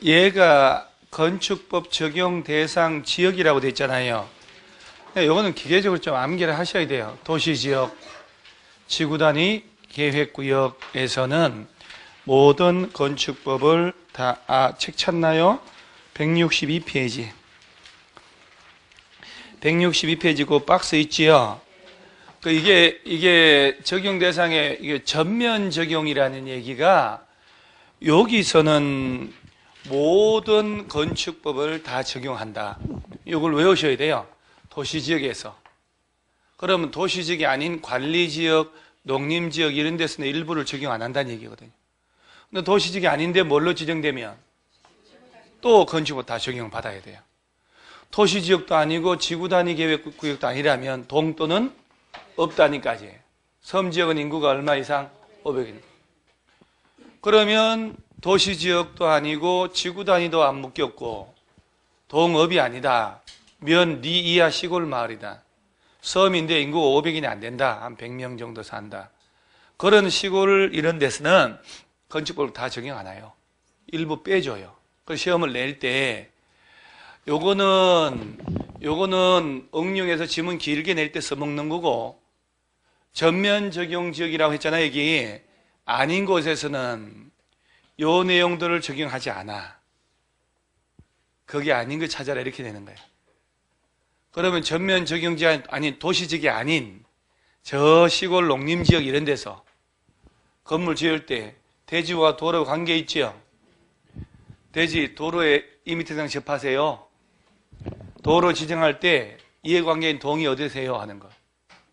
얘가 건축법 적용 대상 지역이라고 돼 있잖아요. 요거는 기계적으로 좀 암기를 하셔야 돼요. 도시지역, 지구단위 계획구역에서는 모든 건축법을 다, 책 찾나요? 162페이지. 162페이지 박스 있지요? 이게 적용 대상에, 이게 전면 적용이라는 얘기가 여기서는 모든 건축법을 다 적용한다. 이걸 외우셔야 돼요. 도시지역에서. 그러면 도시지역이 아닌 관리지역, 농림지역 이런 데서는 일부를 적용 안 한다는 얘기거든요. 근데 도시지역이 아닌데 뭘로 지정되면 또 건축법 다 적용받아야 돼요. 도시지역도 아니고 지구단위 계획구역도 아니라면 동또는 업단위까지. 섬지역은 인구가 얼마 이상? 500인. 그러면 도시지역도 아니고 지구단위도 안 묶였고 동업이 아니다. 면 리 이하 시골 마을이다. 섬인데 인구가 500인이 안 된다. 한 100명 정도 산다. 그런 시골 이런 데서는 건축법을 다 적용 안 해요. 일부 빼줘요. 그 시험을 낼 때 요거는 응용해서 지문 길게 낼 때 써먹는 거고 전면 적용 지역이라고 했잖아요. 여기 아닌 곳에서는 요 내용들을 적용하지 않아. 그게 아닌 거 찾아라 이렇게 되는 거예요. 그러면 전면 적용 지역 아닌 도시지역이 아닌 저 시골 농림지역 이런 데서 건물 지을 때 대지와 도로 관계 있지요? 대지 도로에 2m 이상 접하세요. 도로 지정할 때 이해관계인 동의 어디세요? 하는 거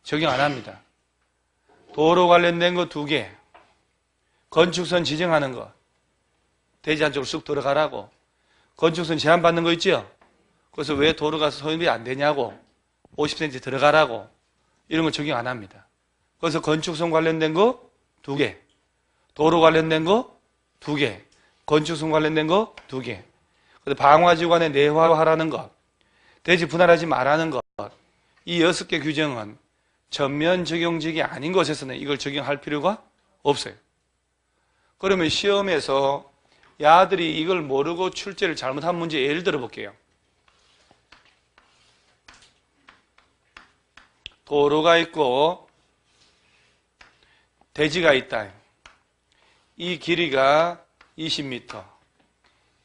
적용 안 합니다. 도로 관련된 거 2개, 건축선 지정하는 거 대지 안쪽으로 쑥 들어가라고. 건축선 제한받는 거 있죠? 그래서 왜 도로가 소유이 안 되냐고 50cm 들어가라고 이런 거 적용 안 합니다. 그래서 건축선 관련된 거 2개, 도로 관련된 거 2개, 건축선 관련된 거 2개. 그래서 방화지구간에 내화하라는 것, 대지 분할하지 말라는 것, 이 6개 규정은 전면 적용지역이 아닌 곳에서는 이걸 적용할 필요가 없어요. 그러면 시험에서 야들이 이걸 모르고 출제를 잘못한 문제 예를 들어 볼게요. 도로가 있고 대지가 있다. 이 길이가 20m,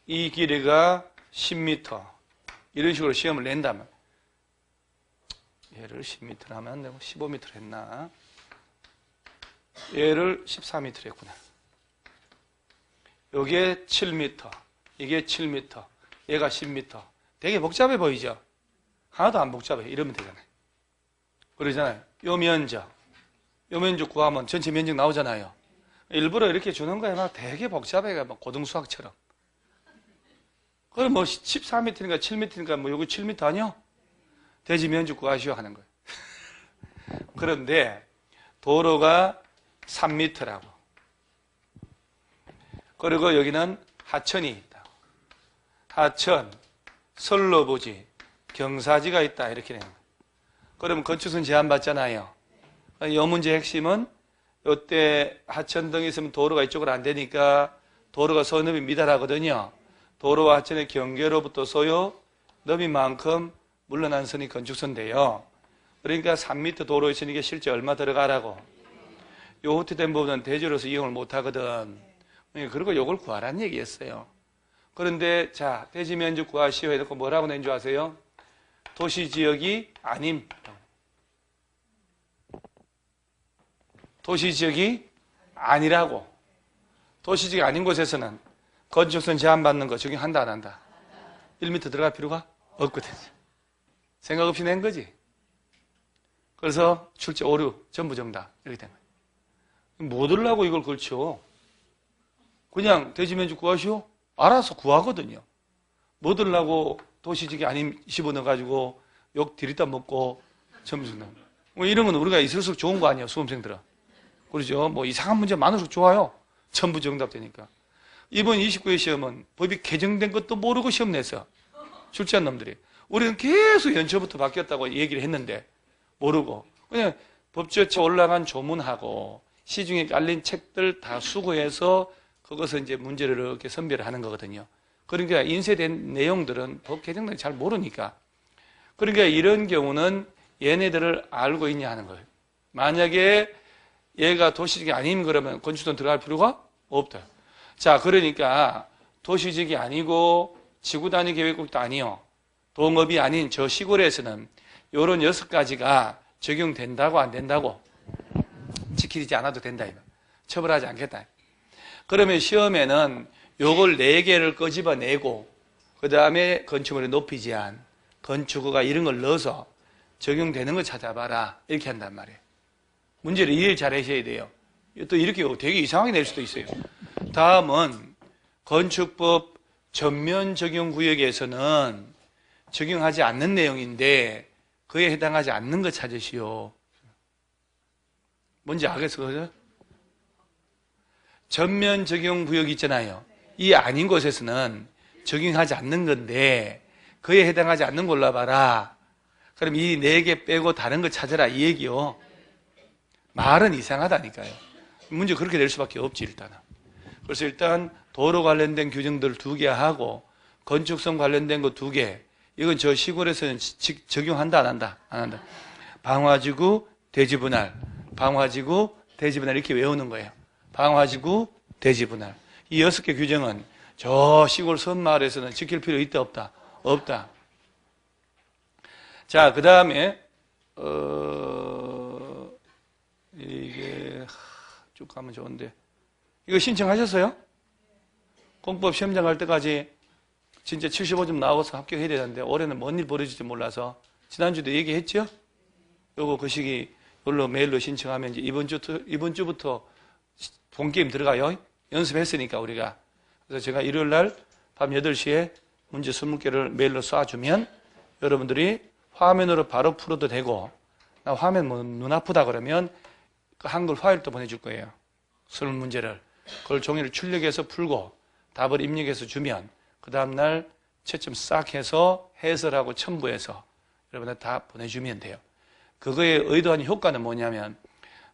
이 길이가 10m 이런 식으로 시험을 낸다면 얘를 10m를 하면 안 되고 15m를 했나? 얘를 14m를 했구나. 요게 7m, 이게 7m, 얘가 10m. 되게 복잡해 보이죠? 하나도 안 복잡해. 이러면 되잖아요. 그러잖아요. 요 면적 구하면 전체 면적 나오잖아요. 일부러 이렇게 주는 거야. 되게 복잡해. 고등수학처럼. 그럼 뭐 14m니까 7m니까 뭐 요거 7m 아니요? 대지 면적 구하시오 하는 거예요. 그런데 도로가 3m라고. 그리고 여기는 하천이 있다. 하천, 선로부지, 경사지가 있다. 이렇게 되는 거예요. 그러면 건축선 제한받잖아요. 이 문제의 핵심은 이때 하천 등이 있으면 도로가 이쪽으로 안 되니까 도로가 소요 너비 미달하거든요. 도로와 하천의 경계로부터 소요 너비만큼 물러난 선이 건축선인데요. 그러니까 3m 도로 있으니까 실제 얼마 들어가라고. 요 후퇴된 부분은 대지로서 이용을 못하거든. 그리고 요걸 구하라는 얘기였어요. 그런데 자 대지 면적 구하시오 해놓고 뭐라고 낸 줄 아세요? 도시지역이 아님. 도시지역이 아니라고. 도시지역이 아닌 곳에서는 건축선 제한받는 거 적용한다 안 한다? 1m 들어갈 필요가 없거든. 생각 없이 낸 거지. 그래서 출제 오류 전부 정답 이렇게 된 거예요. 뭐 들라고 이걸 걸쳐? 그냥 대지 면적 구하시오? 알아서 구하거든요. 뭐 들라고 도시지역이 아닌 집어넣어가지고 욕 디리다 먹고 점수 준다. 뭐 이런 건 우리가 있을수록 좋은 거 아니에요, 수험생들은. 그러죠? 뭐 이상한 문제 많을수록 좋아요. 전부 정답 되니까. 이번 29회 시험은 법이 개정된 것도 모르고 시험 냈어. 출제한 놈들이. 우리는 계속 연초부터 바뀌었다고 얘기를 했는데 모르고 그냥 법조처 올라간 조문하고 시중에 깔린 책들 다 수거해서 그것은 이제 문제를 이렇게 선별을 하는 거거든요. 그러니까 인쇄된 내용들은 법 개정을 잘 모르니까. 그러니까 이런 경우는 얘네들을 알고 있냐 하는 거예요. 만약에 얘가 도시적이 아니면 그러면 건축도 들어갈 필요가 없다. 자, 그러니까 도시적이 아니고 지구 단위 계획국도 아니요. 동업이 아닌 저 시골에서는 이런 6가지가 적용된다고 안 된다고? 지키지 않아도 된다. 처벌하지 않겠다. 그러면 시험에는 요걸 4개를 끄집어내고 그 다음에 건축물의 높이 제한, 건축허가 이런 걸 넣어서 적용되는 걸 찾아봐라. 이렇게 한단 말이에요. 문제를 이해를 잘 하셔야 돼요. 또 이렇게 되게 이상하게 낼 수도 있어요. 다음은 건축법 전면 적용 구역에서는 적용하지 않는 내용인데 그에 해당하지 않는 것 찾으시오. 뭔지 알겠어요? 그죠? 전면 적용 구역 있잖아요. 이 아닌 곳에서는 적용하지 않는 건데 그에 해당하지 않는 거 골라봐라. 그럼 이 4개 빼고 다른 거 찾아라 이 얘기요. 말은 이상하다니까요. 문제 그렇게 될 수밖에 없지 일단은. 그래서 일단 도로 관련된 규정들 2개 하고 건축성 관련된 거 2개. 이건 저 시골에서는 적용한다 안 한다? 안 한다. 방화지구, 대지분할, 방화지구, 대지분할 이렇게 외우는 거예요. 방화지구, 대지분할. 이 6개 규정은 저 시골 섬마을에서는 지킬 필요 있다 없다? 없다. 자, 그 다음에 이게 쭉 가면 좋은데 이거 신청하셨어요? 공법 시험장 갈 때까지 진짜 75점 나와서 합격해야 되는데 올해는 뭔 일 벌어질지 몰라서 지난주도 얘기했죠? 요거 그 시기 이걸로 메일로 신청하면 이제 이번 주부터 본게임 들어가요. 연습했으니까 우리가. 그래서 제가 일요일 날 밤 8시에 문제 20개를 메일로 쏴주면 여러분들이 화면으로 바로 풀어도 되고 나 화면 뭐 눈 아프다 그러면 그 한글 파일도 보내줄 거예요. 수능 문제를. 그걸 종이를 출력해서 풀고 답을 입력해서 주면 그 다음날 채점 싹 해서 해설하고 첨부해서 여러분들 다 보내주면 돼요. 그거의 의도한 효과는 뭐냐면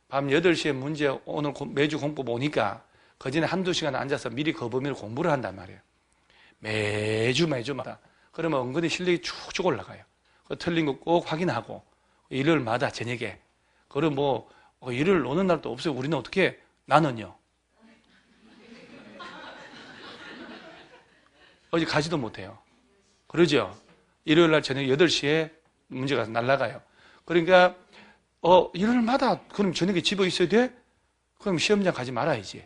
밤 8시에 문제 오늘 매주 공법 오니까 그 전에 한두 시간 앉아서 미리 그 범위를 공부를 한단 말이에요. 매주마다. 그러면 은근히 실력이 쭉쭉 올라가요. 틀린 거 꼭 확인하고 일요일마다 저녁에. 그리고 뭐 일요일 오는 날도 없어요. 우리는 어떻게 해? 나는요. 어디 가지도 못해요. 그러죠? 일요일 날 저녁 8시에 문제가 날아가요. 그러니까 일요일마다 그럼 저녁에 집에 있어야 돼? 그럼 시험장 가지 말아야지.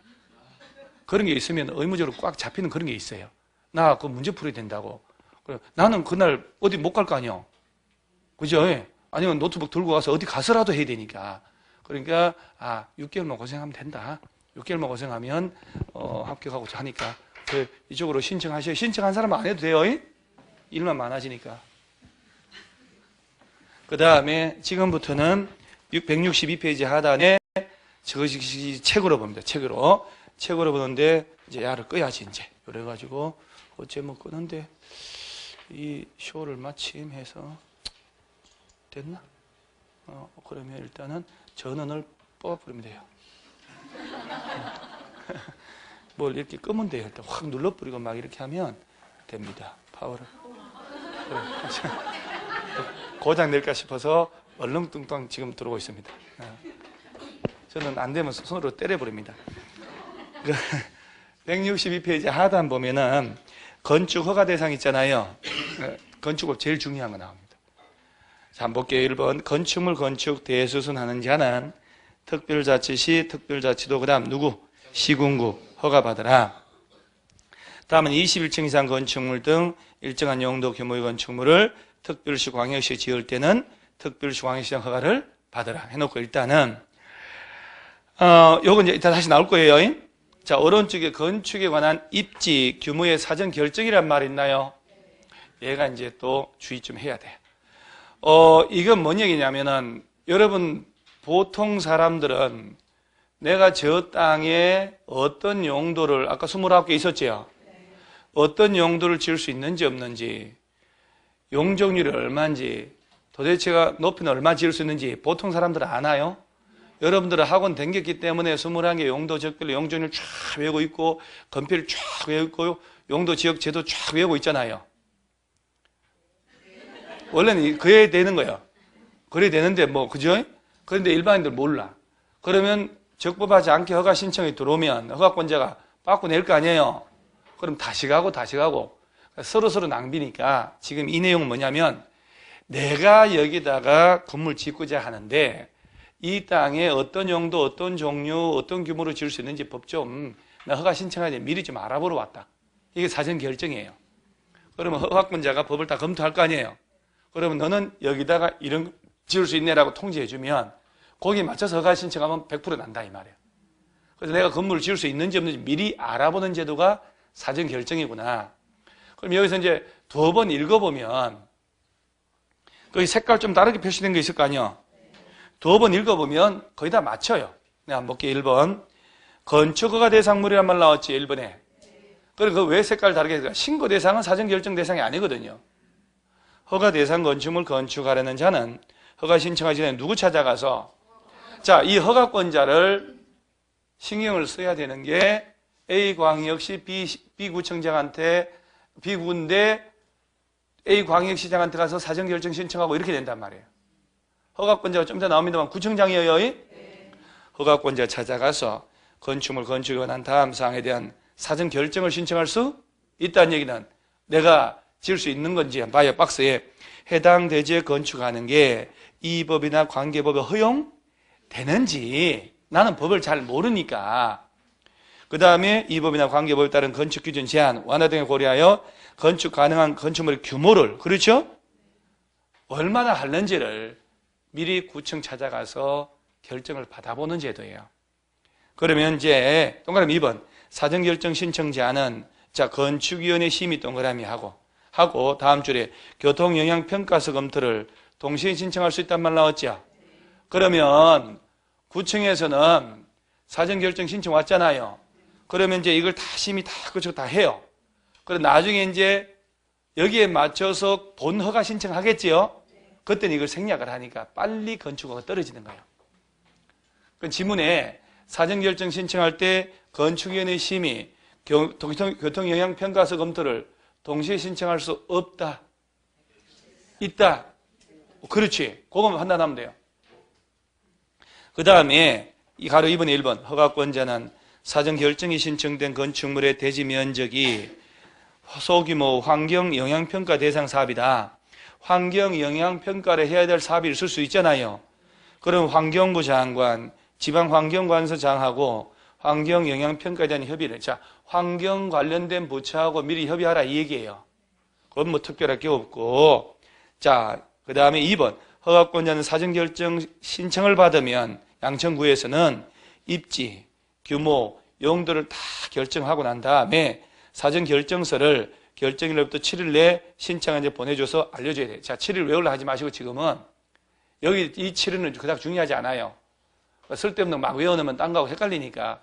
그런 게 있으면 의무적으로 꽉 잡히는 그런 게 있어요. 나 그 문제 풀어야 된다고. 나는 그날 어디 못 갈 거 아니야. 그죠? 아니면 노트북 들고 가서 어디 가서라도 해야 되니까. 그러니까 6개월만 고생하면 된다. 6개월만 고생하면 합격하고 하니까 이쪽으로 신청하셔요. 신청한 사람은 안 해도 돼요. 일만 많아지니까. 그 다음에 지금부터는 162페이지 하단에 저것이 책으로 봅니다. 책으로 보는데 이제 야를 끄야지 이제. 그래가지고 어째 뭐 끄는데 이 쇼를 마침 해서 됐나? 그러면 일단은 전원을 뽑아버리면 돼요. 뭘 이렇게 끄면 돼요. 일단 확 눌러버리고 막 이렇게 하면 됩니다. 파워를. 고장 낼까 싶어서 얼렁뚱땅 지금 들어오고 있습니다. 저는 안 되면 손으로 때려버립니다. 162페이지 하단 보면은 건축 허가 대상 있잖아요. 건축법 제일 중요한 거 나옵니다. 자, 한번 볼게요. 1번 건축물 건축 대수선하는 자는 특별자치시 특별자치도 그 다음 누구? 시군구 허가받으라. 다음은 21층 이상 건축물 등 일정한 용도 규모의 건축물을 특별시 광역시 지을 때는 특별시 광역시장 허가를 받으라 해놓고 일단은 요건 이제 이따 다시 나올 거예요. 자, 오른쪽에 건축에 관한 입지 규모의 사전 결정이란 말이 있나요? 얘가 이제 또 주의 좀 해야 돼. 이건 뭔 얘기냐면은 여러분 보통 사람들은 내가 저 땅에 어떤 용도를 아까 29개 있었지요? 어떤 용도를 지을 수 있는지 없는지 용적률이 얼마인지 도대체가 높이는 얼마 지을 수 있는지 보통 사람들은 아나요? 여러분들은 학원 댕겼기 때문에 21개 용도 적별로 용적률 쫙 외우고 있고 건필 쫙 외우고 있고 용도 지역 제도 쫙 외우고 있잖아요. 원래는 그래야 되는 거예요. 그래야 되는데 뭐 그죠? 그런데 일반인들 몰라. 그러면 적법하지 않게 허가 신청이 들어오면 허가권자가 받고 낼 거 아니에요. 그럼 다시 가고 서로 낭비니까 지금 이 내용은 뭐냐면 내가 여기다가 건물 짓고자 하는데 이 땅에 어떤 용도, 어떤 종류, 어떤 규모로 지을 수 있는지 법 좀 나 허가 신청하지 미리 좀 알아보러 왔다. 이게 사전 결정이에요. 그러면 허가권자가 법을 다 검토할 거 아니에요. 그러면 너는 여기다가 이런 거 지을 수 있네라고 통지해 주면 거기에 맞춰서 허가 신청하면 100% 난다 이 말이에요. 그래서 내가 건물을 지을 수 있는지 없는지 미리 알아보는 제도가 사전 결정이구나. 그럼 여기서 이제 두 번 읽어보면 거기 색깔 좀 다르게 표시된 거 있을 거 아니에요. 두 번 읽어보면 거의 다 맞춰요. 내가 한번 볼게요. 1번 건축허가 대상물이란 말 나왔지 1번에. 그리고 왜 색깔 다르게 했을까? 신고 대상은 사전 결정 대상이 아니거든요. 허가 대상 건축물 건축하려는 자는 허가 신청하기 전에 누구 찾아가서 자, 이 허가권자를 신경을 써야 되는 게 A광역시 B구청장한테 B구인데 A광역시장한테 가서 사전결정 신청하고 이렇게 된단 말이에요. 허가권자가 좀 더 나옵니다만 구청장이에요. 허가권자 찾아가서 건축물 건축이 원한 다음 사항에 대한 사전결정을 신청할 수 있다는 얘기는 내가 지을 수 있는 건지 봐요. 박스에 해당 대지에 건축하는 게 이 법이나 관계법에 허용되는지 나는 법을 잘 모르니까 그 다음에 이 법이나 관계법에 따른 건축기준 제한 완화 등을 고려하여 건축 가능한 건축물의 규모를 그렇죠? 얼마나 하는지를 미리 구청 찾아가서 결정을 받아보는 제도예요. 그러면 이제 동그라미 2번 사전결정 신청 제한은 자 건축위원회 심의 동그라미 하고 다음 줄에 교통영향평가서 검토를 동시에 신청할 수 있단 말 나왔죠. 그러면 구청에서는 사전결정 신청 왔잖아요. 그러면 이제 이걸 다 심의 그쪽 다 해요. 그럼 나중에 이제 여기에 맞춰서 본 허가 신청하겠지요. 그때는 이걸 생략을 하니까 빨리 건축허가 떨어지는 거예요. 그 지문에 사전결정 신청할 때 건축위원회 심의, 교통영향평가서 검토를 동시에 신청할 수 없다. 있다. 그렇지. 그거만 판단하면 돼요. 그 다음에 이 가로 2번에 1번 허가권자는 사전결정이 신청된 건축물의 대지 면적이 소규모 환경영향평가 대상 사업이다. 환경영향평가를 해야 될 사업이 있을 수 있잖아요. 그럼 환경부 장관, 지방환경관서장하고 환경영향평가에 대한 협의를 자 환경 관련된 부처하고 미리 협의하라 이 얘기예요. 그건 뭐 특별할 게 없고 자 그 다음에 2번 허가권자는 사전결정 신청을 받으면 양천구에서는 입지, 규모, 용도를 다 결정하고 난 다음에 사전결정서를 결정일로부터 7일 내에 신청한테 보내줘서 알려줘야 돼요. 자 7일 외우려 하지 마시고 지금은 여기 이 7일은 그닥 중요하지 않아요. 쓸데없는 막 외워놓으면 딴 거하고 헷갈리니까.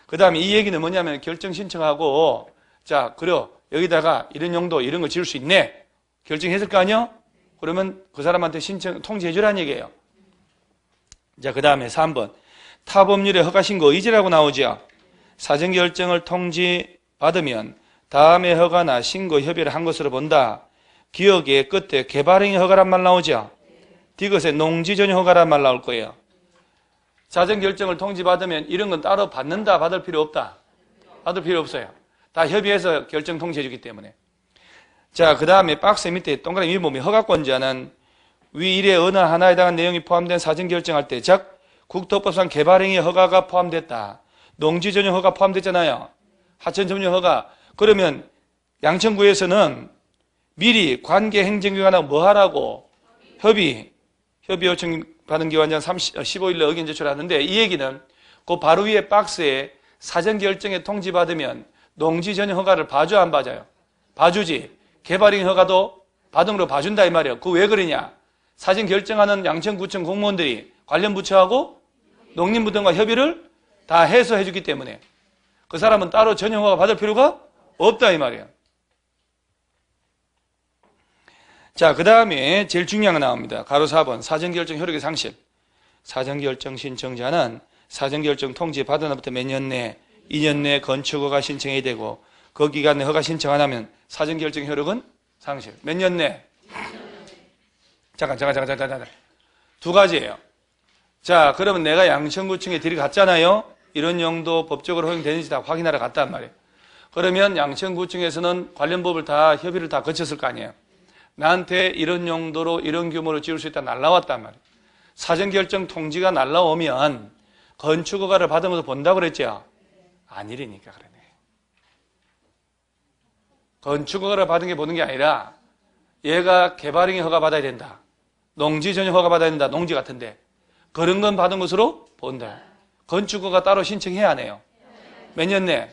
그 다음에 이 얘기는 뭐냐면 결정 신청하고 자 그래 여기다가 이런 용도 이런 거 지을 수 있네 결정했을 거 아니요? 그러면 그 사람한테 신청 통지해 주라는 얘기예요. 자 그 다음에 3번 타법률의 허가신고 의지라고 나오죠. 사전결정을 통지받으면 다음에 허가나 신고 협의를 한 것으로 본다. 기억의 끝에 개발행위 허가란 말 나오죠. 뒤것에 농지 전용 허가란 말 나올 거예요. 사전결정을 통지받으면 이런 건 따로 받는다 받을 필요 없다. 받을 필요 없어요. 다 협의해서 결정 통지해 주기 때문에. 자, 그 다음에 박스 밑에 동그라미 보면 허가권자는 위 일의 어느 하나에 해당한 내용이 포함된 사전결정할 때 즉 국토법상 개발행위 허가가 포함됐다. 농지 전용 허가 포함됐잖아요. 하천 점용 허가. 그러면 양천구에서는 미리 관계 행정기관하고 뭐 하라고? 협의 요청 받은 기관장 15일에 의견 제출하는데 이 얘기는 그 바로 위에 박스에 사전결정에 통지받으면 농지 전용 허가를 봐줘 안 봐줘요? 봐주지. 개발행위 허가도 받음으로 봐준다 이 말이에요. 그거 왜 그러냐? 사전결정하는 양천구청 공무원들이 관련 부처하고 농림부 등과 협의를 다 해서 해주기 때문에 그 사람은 따로 전용 허가 받을 필요가 없다 이 말이에요. 자, 그 다음에 제일 중요한 거 나옵니다. 가로 4번 사전결정 효력의 상실. 사전결정 신청자는 사전결정 통지 받은 날부터 몇 년 내, 2년 내 건축허가 신청해야 되고 그 기간에 허가 신청 안 하면 사전결정 효력은 상실. 몇 년 내? 잠깐. 두 가지예요. 자, 그러면 내가 양천구청에 들어갔잖아요. 이런 용도 법적으로 허용되는지 다 확인하러 갔단 말이에요. 그러면 양천구청에서는 관련 법을 다 협의를 다 거쳤을 거 아니에요. 나한테 이런 용도로 이런 규모로 지을 수 있다 날라왔단 말이에요. 사전결정 통지가 날라오면 건축허가를 받으면서 본다고 그랬죠? 아니라니까 그러네. 건축허가를 받은 게 보는 게 아니라 얘가 개발행위 허가 받아야 된다. 농지 전용 허가 받아야 된다. 농지 같은데. 그런 건 받은 것으로 본다. 건축허가 따로 신청해야 하네요. 몇 년 내?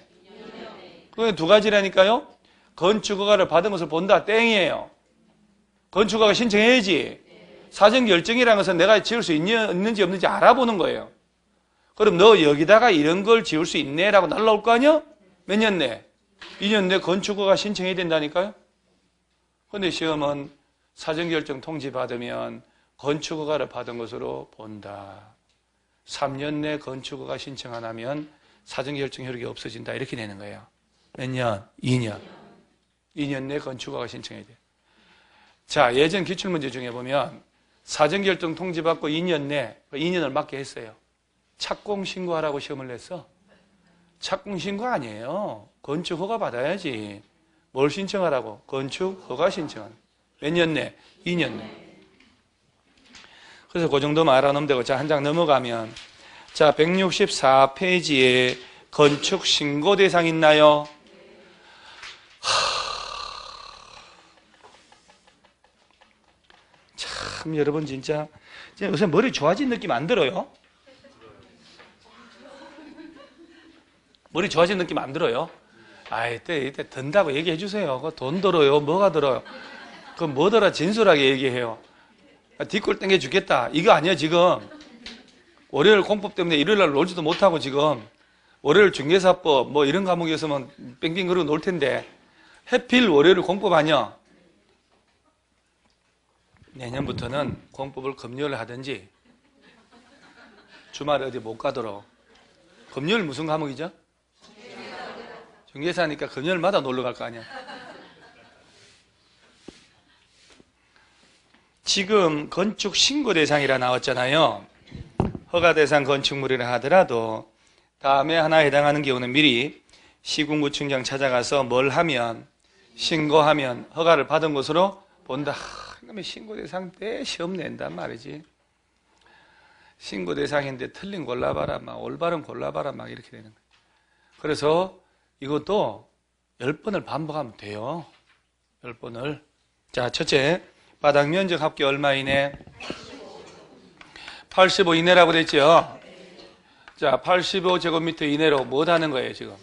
그게 두 가지라니까요. 건축허가를 받은 것을 본다. 땡이에요. 건축허가 신청해야지. 사전결정이라는 것은 내가 지을 수 있는지 없는지 알아보는 거예요. 그럼 너 여기다가 이런 걸 지을 수 있네? 라고 날라올 거 아니야? 몇 년 내? 2년 내 건축허가 신청해야 된다니까요. 근데 시험은 사전결정 통지 받으면 건축허가를 받은 것으로 본다. 3년 내 건축허가 신청 안 하면 사전결정 효력이 없어진다. 이렇게 내는 거예요. 몇 년? 2년. 2년 내 건축허가 신청해야 돼요. 자, 예전 기출문제 중에 보면 사전결정 통지 받고 2년 내 2년을 맞게 했어요. 착공신고하라고 시험을 냈어. 착공신고 아니에요. 건축허가 받아야지. 뭘 신청하라고? 건축허가 신청하는. 몇 년 내? 2년 내. 그래서 그 정도만 알아놓으면 되고, 자, 한 장 넘어가면, 자, 164페이지에 건축 신고 대상 있나요? 참, 여러분 진짜 요새 머리 좋아진 느낌 안 들어요? 머리 좋아진 느낌 안 들어요? 아, 이때 든다고 얘기해 주세요. 돈 들어요? 뭐가 들어요? 그럼 뭐더라 진솔하게 얘기해요. 뒷골 땡겨 주겠다. 이거 아니야, 지금. 월요일 공법 때문에 일요일날 놀지도 못하고 지금. 월요일 중개사법 뭐 이런 과목이었으면 뺑뺑 그러고 놀 텐데. 해필 월요일 공법 아니야. 내년부터는 공법을 금요일 하든지 주말에 어디 못 가도록. 금요일 무슨 과목이죠? 중개사니까 금요일마다 놀러 갈 거 아니야. 지금 건축 신고 대상이라 나왔잖아요. 허가 대상 건축물이라 하더라도 다음에 하나 해당하는 경우는 미리 시군구청장 찾아가서 뭘 하면 신고하면 허가를 받은 것으로 본다. 그러면 신고 대상 때 시험 낸단 말이지. 신고 대상인데 틀린 골라봐라, 막 올바른 골라봐라, 막 이렇게 되는 거예요. 그래서 이것도 10번을 반복하면 돼요. 10번을. 자, 첫째, 바닥 면적 합계 얼마 이내? 85 이내라고 됐죠? 자, 85제곱미터 이내로 뭐 하는 거예요, 지금?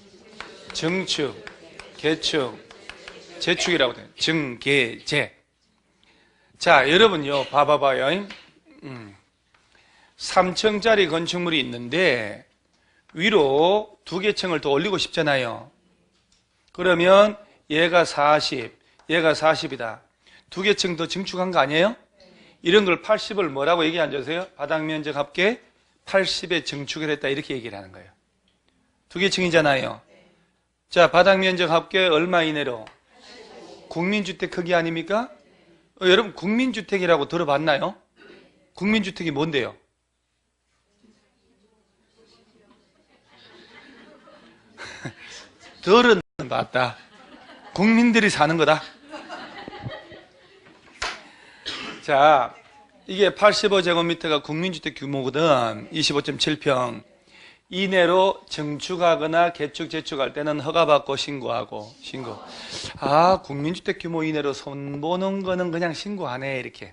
증축, 개축, 재축이라고 돼요. 증, 개, 재. 자, 여러분요, 봐봐봐요. 3층짜리 건축물이 있는데 위로 2개 층을 더 올리고 싶잖아요. 그러면 얘가 40, 얘가 40이다. 2개 층 더 증축한 거 아니에요? 이런 걸 80을 뭐라고 얘기 안 주세요? 바닥 면적 합계 80에 증축을 했다 이렇게 얘기를 하는 거예요. 2개 층이잖아요. 자, 바닥 면적 합계 얼마 이내로? 국민주택 크기 아닙니까? 여러분 국민주택이라고 들어봤나요? 국민주택이 뭔데요? 들은 봤다. 국민들이 사는 거다. 자, 이게 85제곱미터가 국민주택 규모거든. 25.7평. 이내로 증축하거나 개축, 재축할 때는 허가받고 신고하고, 신고. 아, 국민주택 규모 이내로 손보는 거는 그냥 신고하네, 이렇게.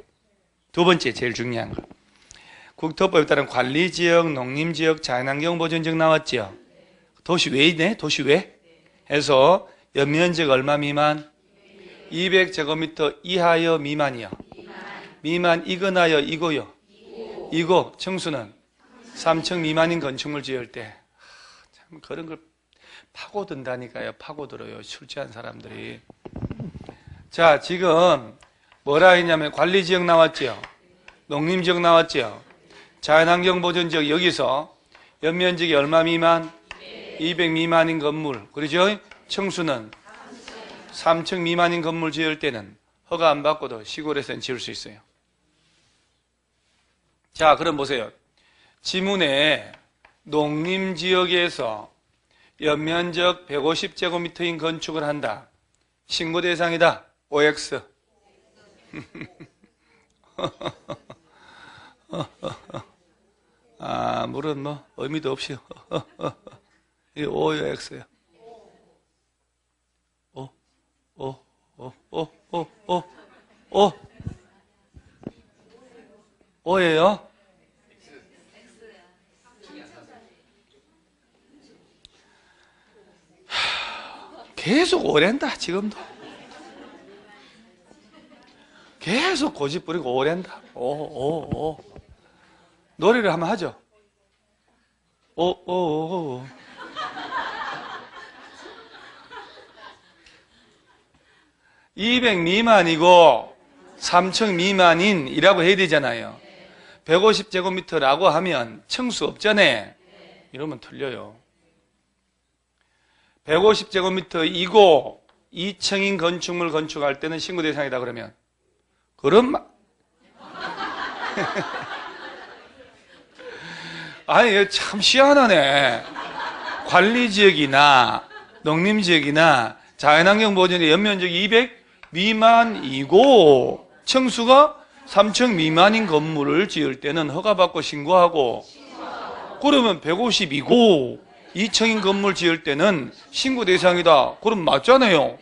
두 번째, 제일 중요한 거. 국토법에 따른 관리지역, 농림지역, 자연환경보전지역 나왔죠? 도시 외이네? 도시 외? 해서 연면적 얼마 미만? 200제곱미터 이하여 미만이요. 미만 이거나요, 이거요? 이거 층수는 3층 미만인 건축물 지을 때 참 그런 걸 파고든다니까요. 파고들어요. 출제한 사람들이. 자, 지금 뭐라 했냐면 관리지역 나왔죠? 농림지역 나왔죠? 자연환경 보존지역 여기서 연면적이 얼마 미만? 200 미만인 건물. 그러죠? 층수는 3층 미만인 건물 지을 때는 허가 안 받고도 시골에서는 지을 수 있어요. 자, 그럼 보세요. 지문에 농림지역에서 연면적 150제곱미터인 건축을 한다. 신고 대상이다. OX. 물은 뭐 의미도 없이 이게 O요, X요. O예요? 계속 오랜다, 지금도. 계속 고집 부리고 오랜다. 노래를 한번 하죠. 200 미만이고 3층 미만인이라고 해야 되잖아요. 150제곱미터라고 하면 층수 없잖아요. 이러면 틀려요. 150제곱미터이고 2층인 건축물 건축할 때는 신고 대상이다 그러면 그럼 아니 참 희한하네. 관리지역이나 농림지역이나 자연환경 보존의 연면적이 200 미만이고 층수가 3층 미만인 건물을 지을 때는 허가받고 신고하고 그러면 150이고 2층인 건물 지을 때는 신고 대상이다. 그럼 맞잖아요.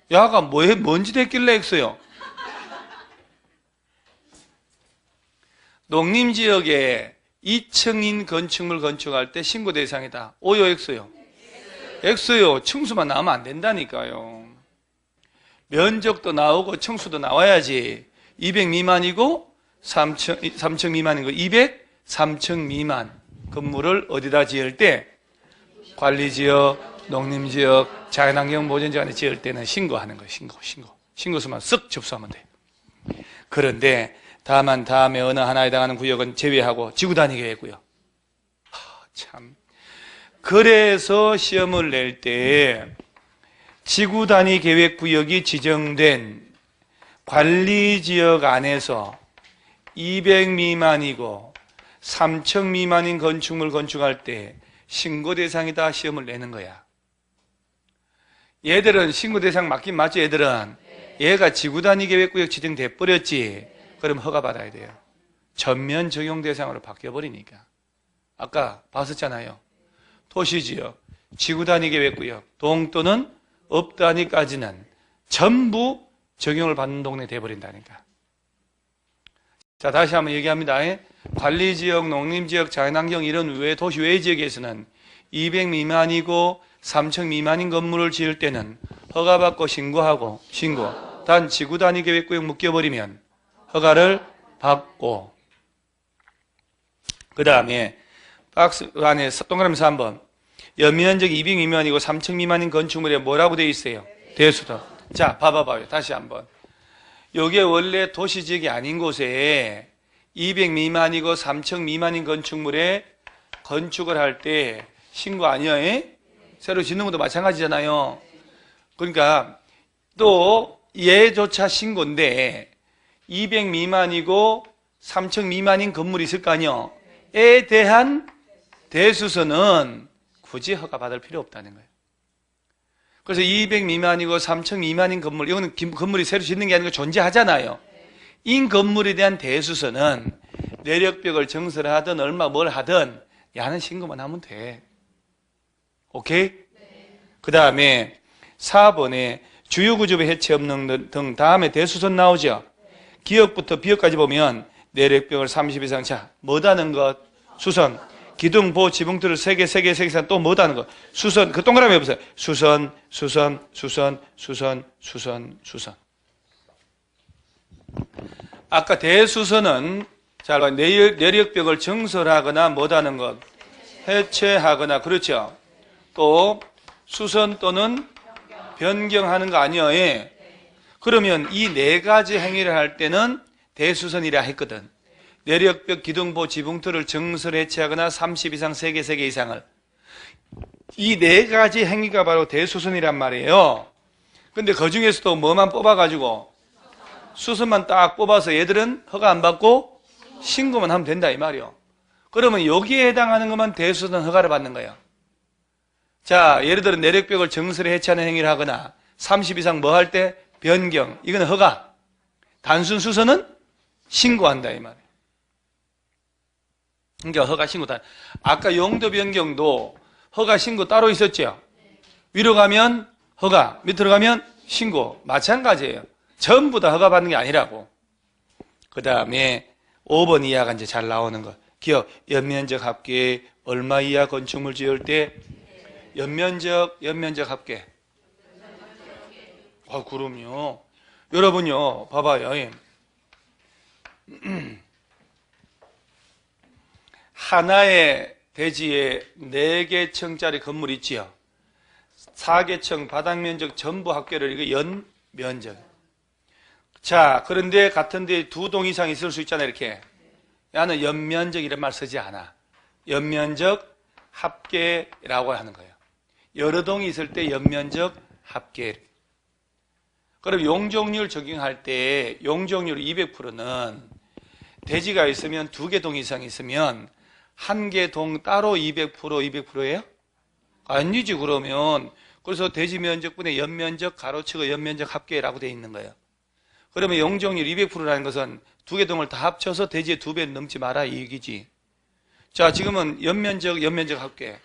야가 뭔지 됐길래 했어요. 농림지역에 2층인 건축물 건축할 때 신고 대상이다. O요, X요? X요. 층수만 나오면 안 된다니까요. 면적도 나오고 층수도 나와야지. 200 미만이고 3층 미만인 거 200, 3층 미만 건물을 어디다 지을 때 관리지역, 농림지역, 자연환경 보존지역 안에 지을 때는 신고하는 거예요. 신고서만 쓱 접수하면 돼요. 그런데 다만 다음에 어느 하나에 해당하는 구역은 제외하고 지구 단위 계획구역. 참. 그래서 시험을 낼 때 지구 단위 계획구역이 지정된 관리지역 안에서 200 미만이고 3층 미만인 건축물 건축할 때 신고 대상이다 시험을 내는 거야. 얘들은 신고 대상 맞긴 맞죠, 얘들은? 얘가 지구 단위 계획구역 지정돼 버렸지. 그럼 허가 받아야 돼요. 전면 적용 대상으로 바뀌어버리니까. 아까 봤었잖아요. 도시지역, 지구 단위 계획구역, 동 또는 업 단위까지는 전부 적용을 받는 동네 돼버린다니까. 자, 다시 한번 얘기합니다. 관리지역, 농림지역, 자연환경 이런 도시 외 지역에서는 200 미만이고 3층 미만인 건물을 지을 때는 허가받고 신고. 단 지구 단위 계획구역 묶여버리면 허가를 받고. 그 다음에 박스 안에 동그라미 3번. 연면적 200 미만이고 3층 미만인 건축물에 뭐라고 되어 있어요? 대수도. 자, 봐봐요. 다시 한번. 요게 원래 도시지역이 아닌 곳에 200 미만이고 3층 미만인 건축물에 건축을 할 때 신고 아니에요? 새로 짓는 것도 마찬가지잖아요. 그러니까 또 얘조차 신고인데 200 미만이고 3층 미만인 건물이 있을 거 아니요? 에 대한 대수서는 굳이 허가 받을 필요 없다는 거예요. 그래서 200 미만이고 3층 미만인 건물, 이거는 건물이 새로 짓는 게 아니고 존재하잖아요. 이 건물에 대한 대수서는 내력벽을 정설하든 얼마 뭘 하든 야는 신고만 하면 돼. 오케이? 그 다음에 4번에 주요구조의 해체 없는 등 다음에 대수선 나오죠. 기역부터 비역까지 보면 내력벽을 30 이상 차 뭐다는 것? 수선. 기둥, 보, 지붕틀을 3개 또 뭐다는 것? 수선. 그 동그라미 해보세요. 수선. 아까 대수선은 자, 내력벽을 정설하거나 뭐다는 것? 해체하거나, 그렇죠. 또 수선 또는 변경하는 거 아니에요. 예. 그러면 이 네 가지 행위를 할 때는 대수선이라 했거든. 내력벽, 기둥보, 지붕틀을 정설 해체하거나 30 이상, 3개, 3개 이상을. 이 네 가지 행위가 바로 대수선이란 말이에요. 근데 그 중에서도 뭐만 뽑아가지고 수선만 딱 뽑아서 얘들은 허가 안 받고 신고만 하면 된다 이 말이요. 그러면 여기에 해당하는 것만 대수선 허가를 받는 거예요. 자, 예를 들어 내력벽을 정설에 해체하는 행위를 하거나 30 이상 뭐 할 때 변경, 이건 허가. 단순 수선은 신고한다 이 말이에요. 그러니까 허가 신고 다. 아까 용도 변경도 허가 신고 따로 있었죠. 위로 가면 허가, 밑으로 가면 신고. 마찬가지예요. 전부 다 허가 받는 게 아니라고. 그 다음에 5번 이하가 이제 잘 나오는 거. 기억, 연면적 합계 얼마 이하 건축물 지을 때 연면적 합계. 아, 그럼요. 여러분요, 봐봐요. 하나의 대지에 4개층짜리 건물 있지요. 4개층 바닥 면적 전부 합계를 이거 연면적. 자, 그런데 같은 데 2동 이상 있을 수 있잖아요, 이렇게. 나는 연면적 이런 말 쓰지 않아. 연면적 합계라고 하는 거예요. 여러 동이 있을 때 연면적 합계. 그럼 용적률 적용할 때 용적률 200%는 대지가 있으면 2개 동 이상 있으면 한 개 동 따로 200%예요? 아니지, 그러면. 그래서 대지 면적분의 연면적 가로치고 연면적 합계라고 되어 있는 거예요. 그러면 용적률 200%라는 것은 2개 동을 다 합쳐서 대지의 2배는 넘지 마라 이 얘기지. 자, 지금은 연면적 합계.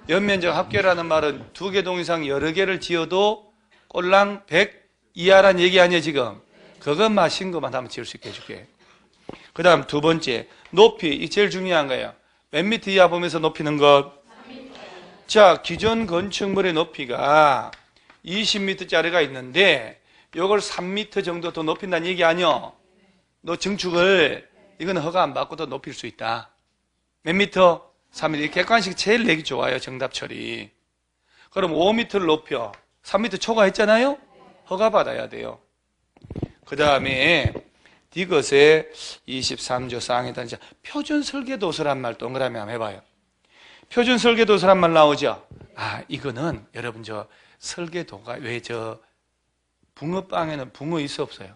연면적 합계라는 말은 2개 동 이상 여러 개를 지어도 꼴랑 100 이하란 얘기 아니에요, 지금. 그것만 신고만 하면 지을 수 있게 해줄게. 그 다음 2번째, 높이. 이게 제일 중요한 거예요. 몇 미터 이하 보면서 높이는 것. 자, 기존 건축물의 높이가 20m짜리가 있는데 이걸 3m 정도 더 높인다는 얘기 아니요? 너 증축을 이건 허가 안 받고도 높일 수 있다. 몇 미터? 3m. 객관식 제일 내기 좋아요, 정답 처리. 그럼 5m를 높여. 3m 초과했잖아요? 허가 받아야 돼요. 그 다음에 이것에 23조 사항에 따른 표준 설계도서란 말 동그라미 한번 해봐요. 표준 설계도서란 말 나오죠? 아, 이거는 여러분 저 설계도가 왜 저 붕어빵에는 붕어 있어 없어요?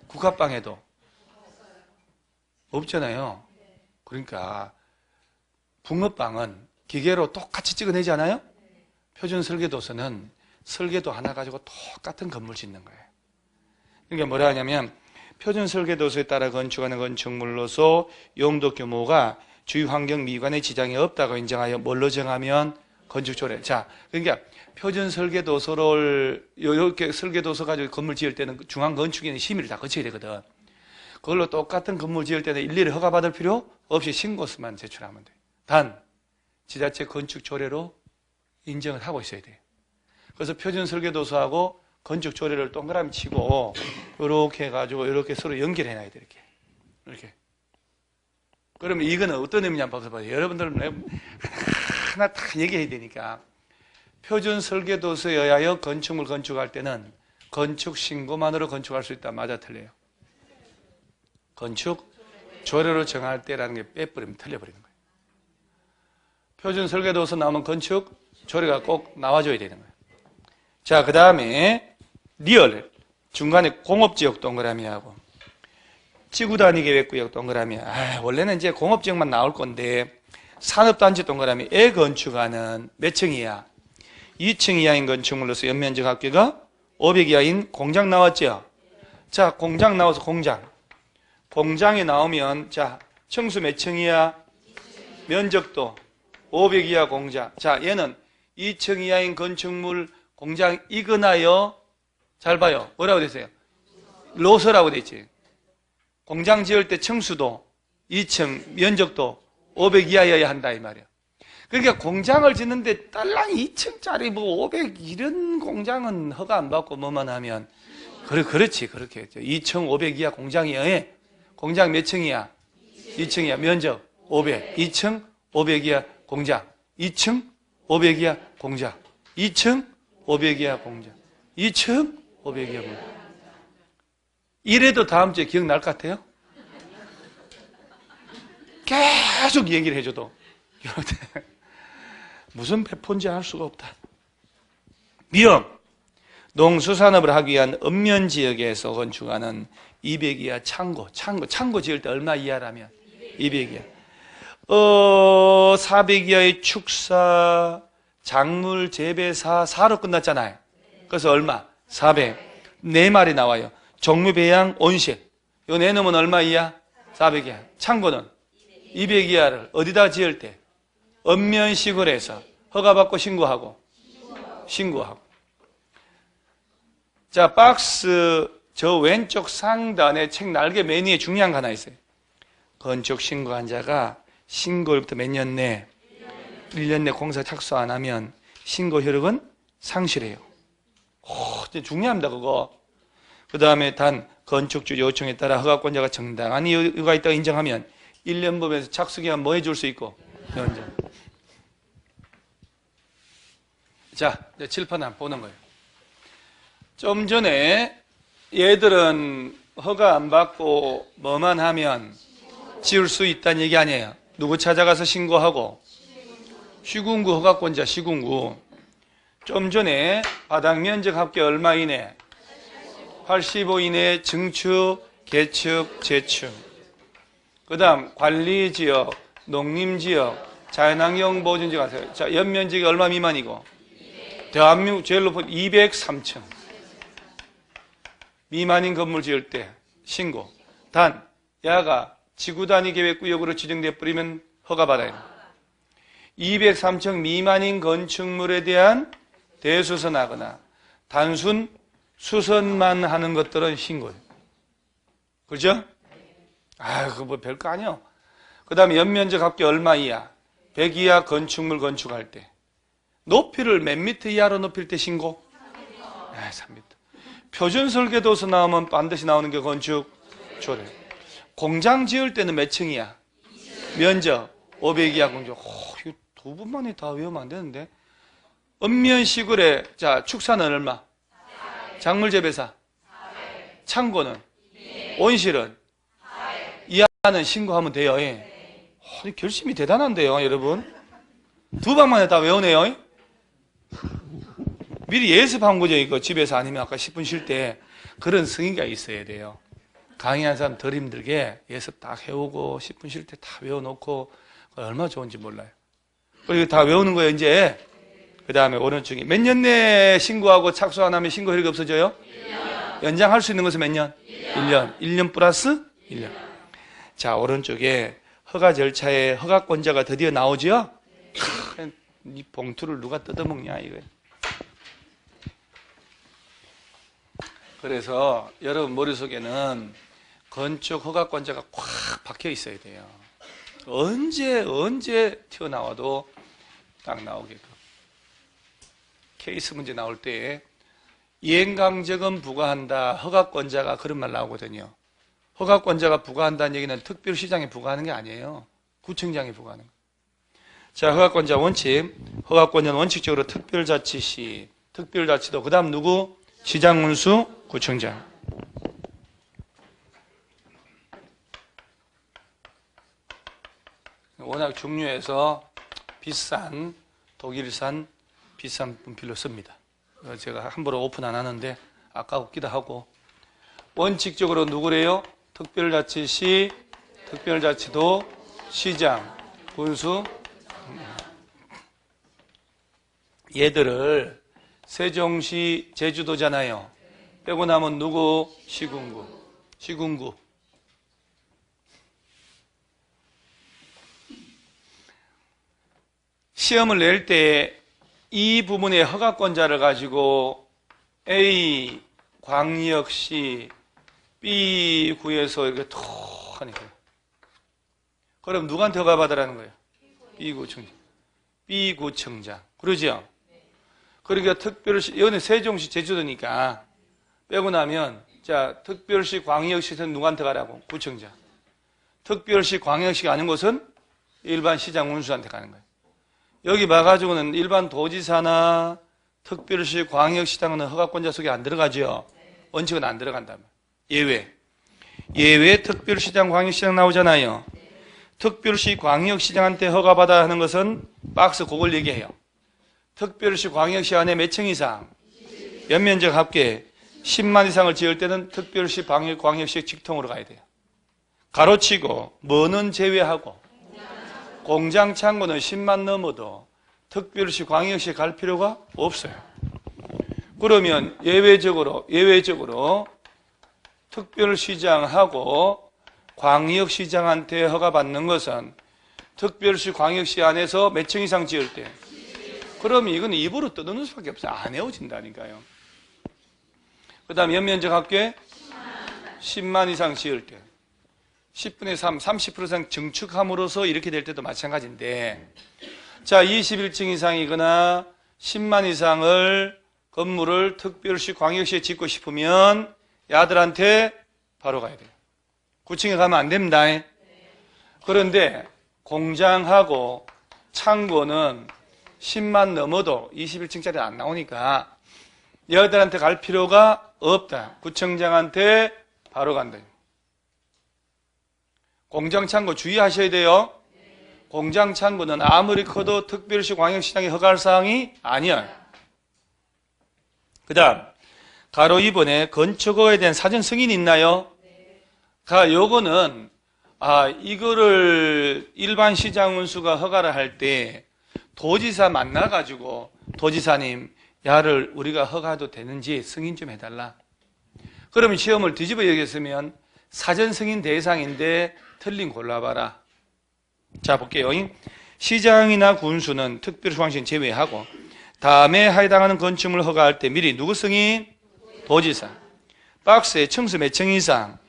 국화빵에도 없잖아요. 그러니까 붕어빵은 기계로 똑같이 찍어내지 않아요? 표준 설계도서는 설계도 하나 가지고 똑같은 건물 짓는 거예요. 그러니까 뭐라 하냐면 표준 설계도서에 따라 건축하는 건축물로서 용도 규모가 주위 환경 미관에 지장이 없다고 인정하여 뭘로 정하면 건축조례. 자, 그러니까 표준 설계도서를 이렇게 설계도서 가지고 건물 지을 때는 중앙 건축인의 심의를 다 거쳐야 되거든. 그걸로 똑같은 건물 지을 때는 일일이 허가받을 필요 없이 신고서만 제출하면 돼. 단 지자체 건축조례로 인정을 하고 있어야 돼요. 그래서 표준 설계도서하고 건축조례를 동그라미 치고 이렇게 해가지고 이렇게 서로 연결해놔야 돼. 이렇게. 그러면 이거는 어떤 의미냐 한번 봐봐요. 여러분들은 하나 다 얘기해야 되니까. 표준 설계도서에 의하여 건축물 건축할 때는 건축 신고만으로 건축할 수 있다. 맞아, 틀려요? 건축 조례로 정할 때라는 게 빼버리면 틀려버리는 거예요. 표준 설계도서 나오면 건축 조례가 꼭 나와줘야 되는 거예요. 자, 그 다음에 리얼. 중간에 공업지역 동그라미하고 지구단위 계획구역 동그라미. 원래는 이제 공업지역만 나올 건데 산업단지 동그라미. 애 건축하는 몇 층 이하? 2층 이하인 건축물로서 연면적 합계가 500 이하인 공장 나왔죠? 자, 공장 나와서 공장이 나오면 자, 층수 몇 층 이하? 면적도 500 이하 공장. 자, 얘는 2층 이하인 건축물 공장이거나요. 잘 봐요. 뭐라고 되세요? 로서라고 돼 있지. 공장 지을 때 층수도 2층, 면적도 500 이하여야 한다 이 말이야. 그러니까 공장을 짓는데 딸랑 2층짜리 뭐 500 이런 공장은 허가 안 받고 뭐만 하면 그렇지 그렇게 2층 500 이하 공장이야. 공장 몇 층이야? 2층 이하 면적 500. 2층 500 이하 공장. 2층 500 이하 공장. 2층 500 이하 공장. 2층 500 이하 공장. 이래도 다음 주에 기억날 것 같아요? 계속 얘기를 해줘도 무슨 배포인지 알 수가 없다. 미영, 농수산업을 하기 위한 읍면 지역에서 건축하는 200이하 창고 지을 때 얼마 이하라면? 200이하. 400이하의 축사, 작물 재배사, 사로 끝났잖아요. 그래서 얼마? 400. 4마리 나와요. 정유, 배양, 온실. 이거 내놓으면 얼마 이하? 400이하. 창고는 200이하를 어디다 지을 때? 읍면 시골에서 허가받고 신고하고. 자, 박스 저 왼쪽 상단에 책 날개 맨 위에 중요한 거 하나 있어요. 건축 신고한 자가 신고일부터 몇 년 내? 1년 내 공사 착수 안 하면 신고 효력은 상실해요. 중요합니다, 그거. 그 다음에 단 건축주 요청에 따라 허가권자가 정당한 이유가 있다고 인정하면 1년 법에서 착수기간 뭐 해줄 수 있고? 연장. 자, 이제 칠판 한번 보는 거예요. 좀 전에 얘들은 허가 안 받고 뭐만 하면 지을 수 있다는 얘기 아니에요. 누구 찾아가서 신고하고? 시군구 허가권자 시군구. 좀 전에 바닥 면적 합계 얼마 이내? 85 이내 증축, 개축, 재축. 그 다음 관리지역, 농림지역, 자연환경 보존지역 하세요. 자, 연면적이 얼마 미만이고? 대한민국 제일 높은 203층. 미만인 건물 지을 때 신고. 단, 야가 지구단위 계획구역으로 지정돼 버리면 허가받아야 돼요. 203층 미만인 건축물에 대한 대수선하거나 단순 수선만 하는 것들은 신고예요. 그렇죠? 그거 뭐 별거 아니요. 그 다음에 연면적 합계 얼마 이하? 100 이하 건축물 건축할 때. 높이를 몇 미터 이하로 높일 때 신고? 3m. 표준 설계도서 나오면 반드시 나오는 게 건축 조례. 공장 지을 때는 몇 층이야? 면적 500 이하 공장. 이거 두 분만에 다 외우면 안 되는데. 읍면 시골에 자 축사는 얼마? 작물 재배사. 창고는? 온실은? 이하는 신고하면 돼요. 결심이 대단한데요, 여러분. 두 방만에 다 외우네요. 미리 예습한 거죠, 이거. 집에서 아니면 아까 10분 쉴 때 그런 승의가 있어야 돼요. 강의한 사람 덜 힘들게 예습 딱 해오고 10분 쉴 때 다 외워놓고 얼마나 좋은지 몰라요. 그리고 다 외우는 거예요, 이제. 그 다음에 오른쪽에 몇 년 내에 신고하고 착수 안 하면 신고 효력이 없어져요? 1년. 연장할 수 있는 것은 몇 년? 1년. 1년 플러스 1년. 자, 오른쪽에 허가 절차에 허가권자가 드디어 나오죠? 이 봉투를 누가 뜯어먹냐, 이거예요. 그래서 여러분 머릿속에는 건축 허가권자가 꽉 박혀 있어야 돼요. 언제 튀어나와도 딱 나오게끔. 케이스 문제 나올 때 이행강제금 부과한다. 허가권자가 그런 말 나오거든요. 허가권자가 부과한다는 얘기는 특별시장에 부과하는 게 아니에요. 구청장이 부과하는 거예요. 자, 허가권자 원칙. 허가권자는 원칙적으로 특별자치시, 특별자치도. 그 다음 누구? 시장, 운수, 구청장. 워낙 중요해서 비싼 독일산 비싼 분필로 씁니다. 제가 함부로 오픈 안 하는데 아까웠기도 하고. 원칙적으로 누구래요? 특별자치시, 특별자치도, 시장, 군수. 얘들을 세종시, 제주도잖아요. 빼고 나면 누구? 시군구. 시험을 낼 때 이 부분의 허가권자를 가지고 A 광역시 B 구에서 이렇게 톡 하니까. 그럼 누구한테 허가 받으라는 거예요? B구청장. 그러죠? 그러니까 특별시, 이거는 세종시, 제주도니까 빼고 나면, 자, 특별시, 광역시는 누구한테 가라고? 구청장. 특별시, 광역시가 아닌 곳은 일반 시장 운수한테 가는 거예요. 여기 봐가지고는 일반 도지사나 특별시, 광역시장은 허가권자 속에 안 들어가죠? 원칙은 안 들어간다면. 예외 특별시장, 광역시장 나오잖아요. 특별시 광역시장한테 허가받아야 하는 것은 박스 그걸 얘기해요. 특별시 광역시 안에 몇 층 이상? 연면적 합계 10만 이상을 지을 때는 특별시 광역시 직통으로 가야 돼요. 가로치고 뭐는 제외하고 공장 창고는 10만 넘어도 특별시 광역시 갈 필요가 없어요. 그러면 예외적으로 특별시장하고 광역시장한테 허가받는 것은 특별시 광역시 안에서 몇 층 이상 지을 때, 그럼 이건 입으로 떠드는 수밖에 없어요. 안 외워진다니까요. 그 다음 연면적 합계 10만 이상 지을 때 10분의 3, 30% 이상 증축함으로써 이렇게 될 때도 마찬가지인데, 자, 21층 이상이거나 10만 이상을 건물을 특별시 광역시에 짓고 싶으면 야들한테 바로 가야 돼요. 9층에 가면 안 됩니다. 그런데 공장하고 창고는 10만 넘어도 21층짜리 안 나오니까 여자들한테 갈 필요가 없다. 구청장한테 바로 간다. 공장 창고 주의하셔야 돼요. 공장 창고는 아무리 커도 특별시 광역시장에 허가할 사항이 아니야. 그 다음 가로 2번에 건축허가에 대한 사전 승인이 있나요? 요거는 이거를 일반 시장 운수가 허가를 할 때 도지사 만나가지고 도지사님 야를 우리가 허가해도 되는지 승인 좀 해달라. 그러면 시험을 뒤집어 얘기했으면 사전 승인 대상인데 틀린 골라봐라. 자, 볼게요. 시장이나 군수는 특별시광시는 제외하고 다음에 해당하는 건축물을 허가할 때 미리 누구 승인? 도지사. 박스에 층수 몇 층 이상?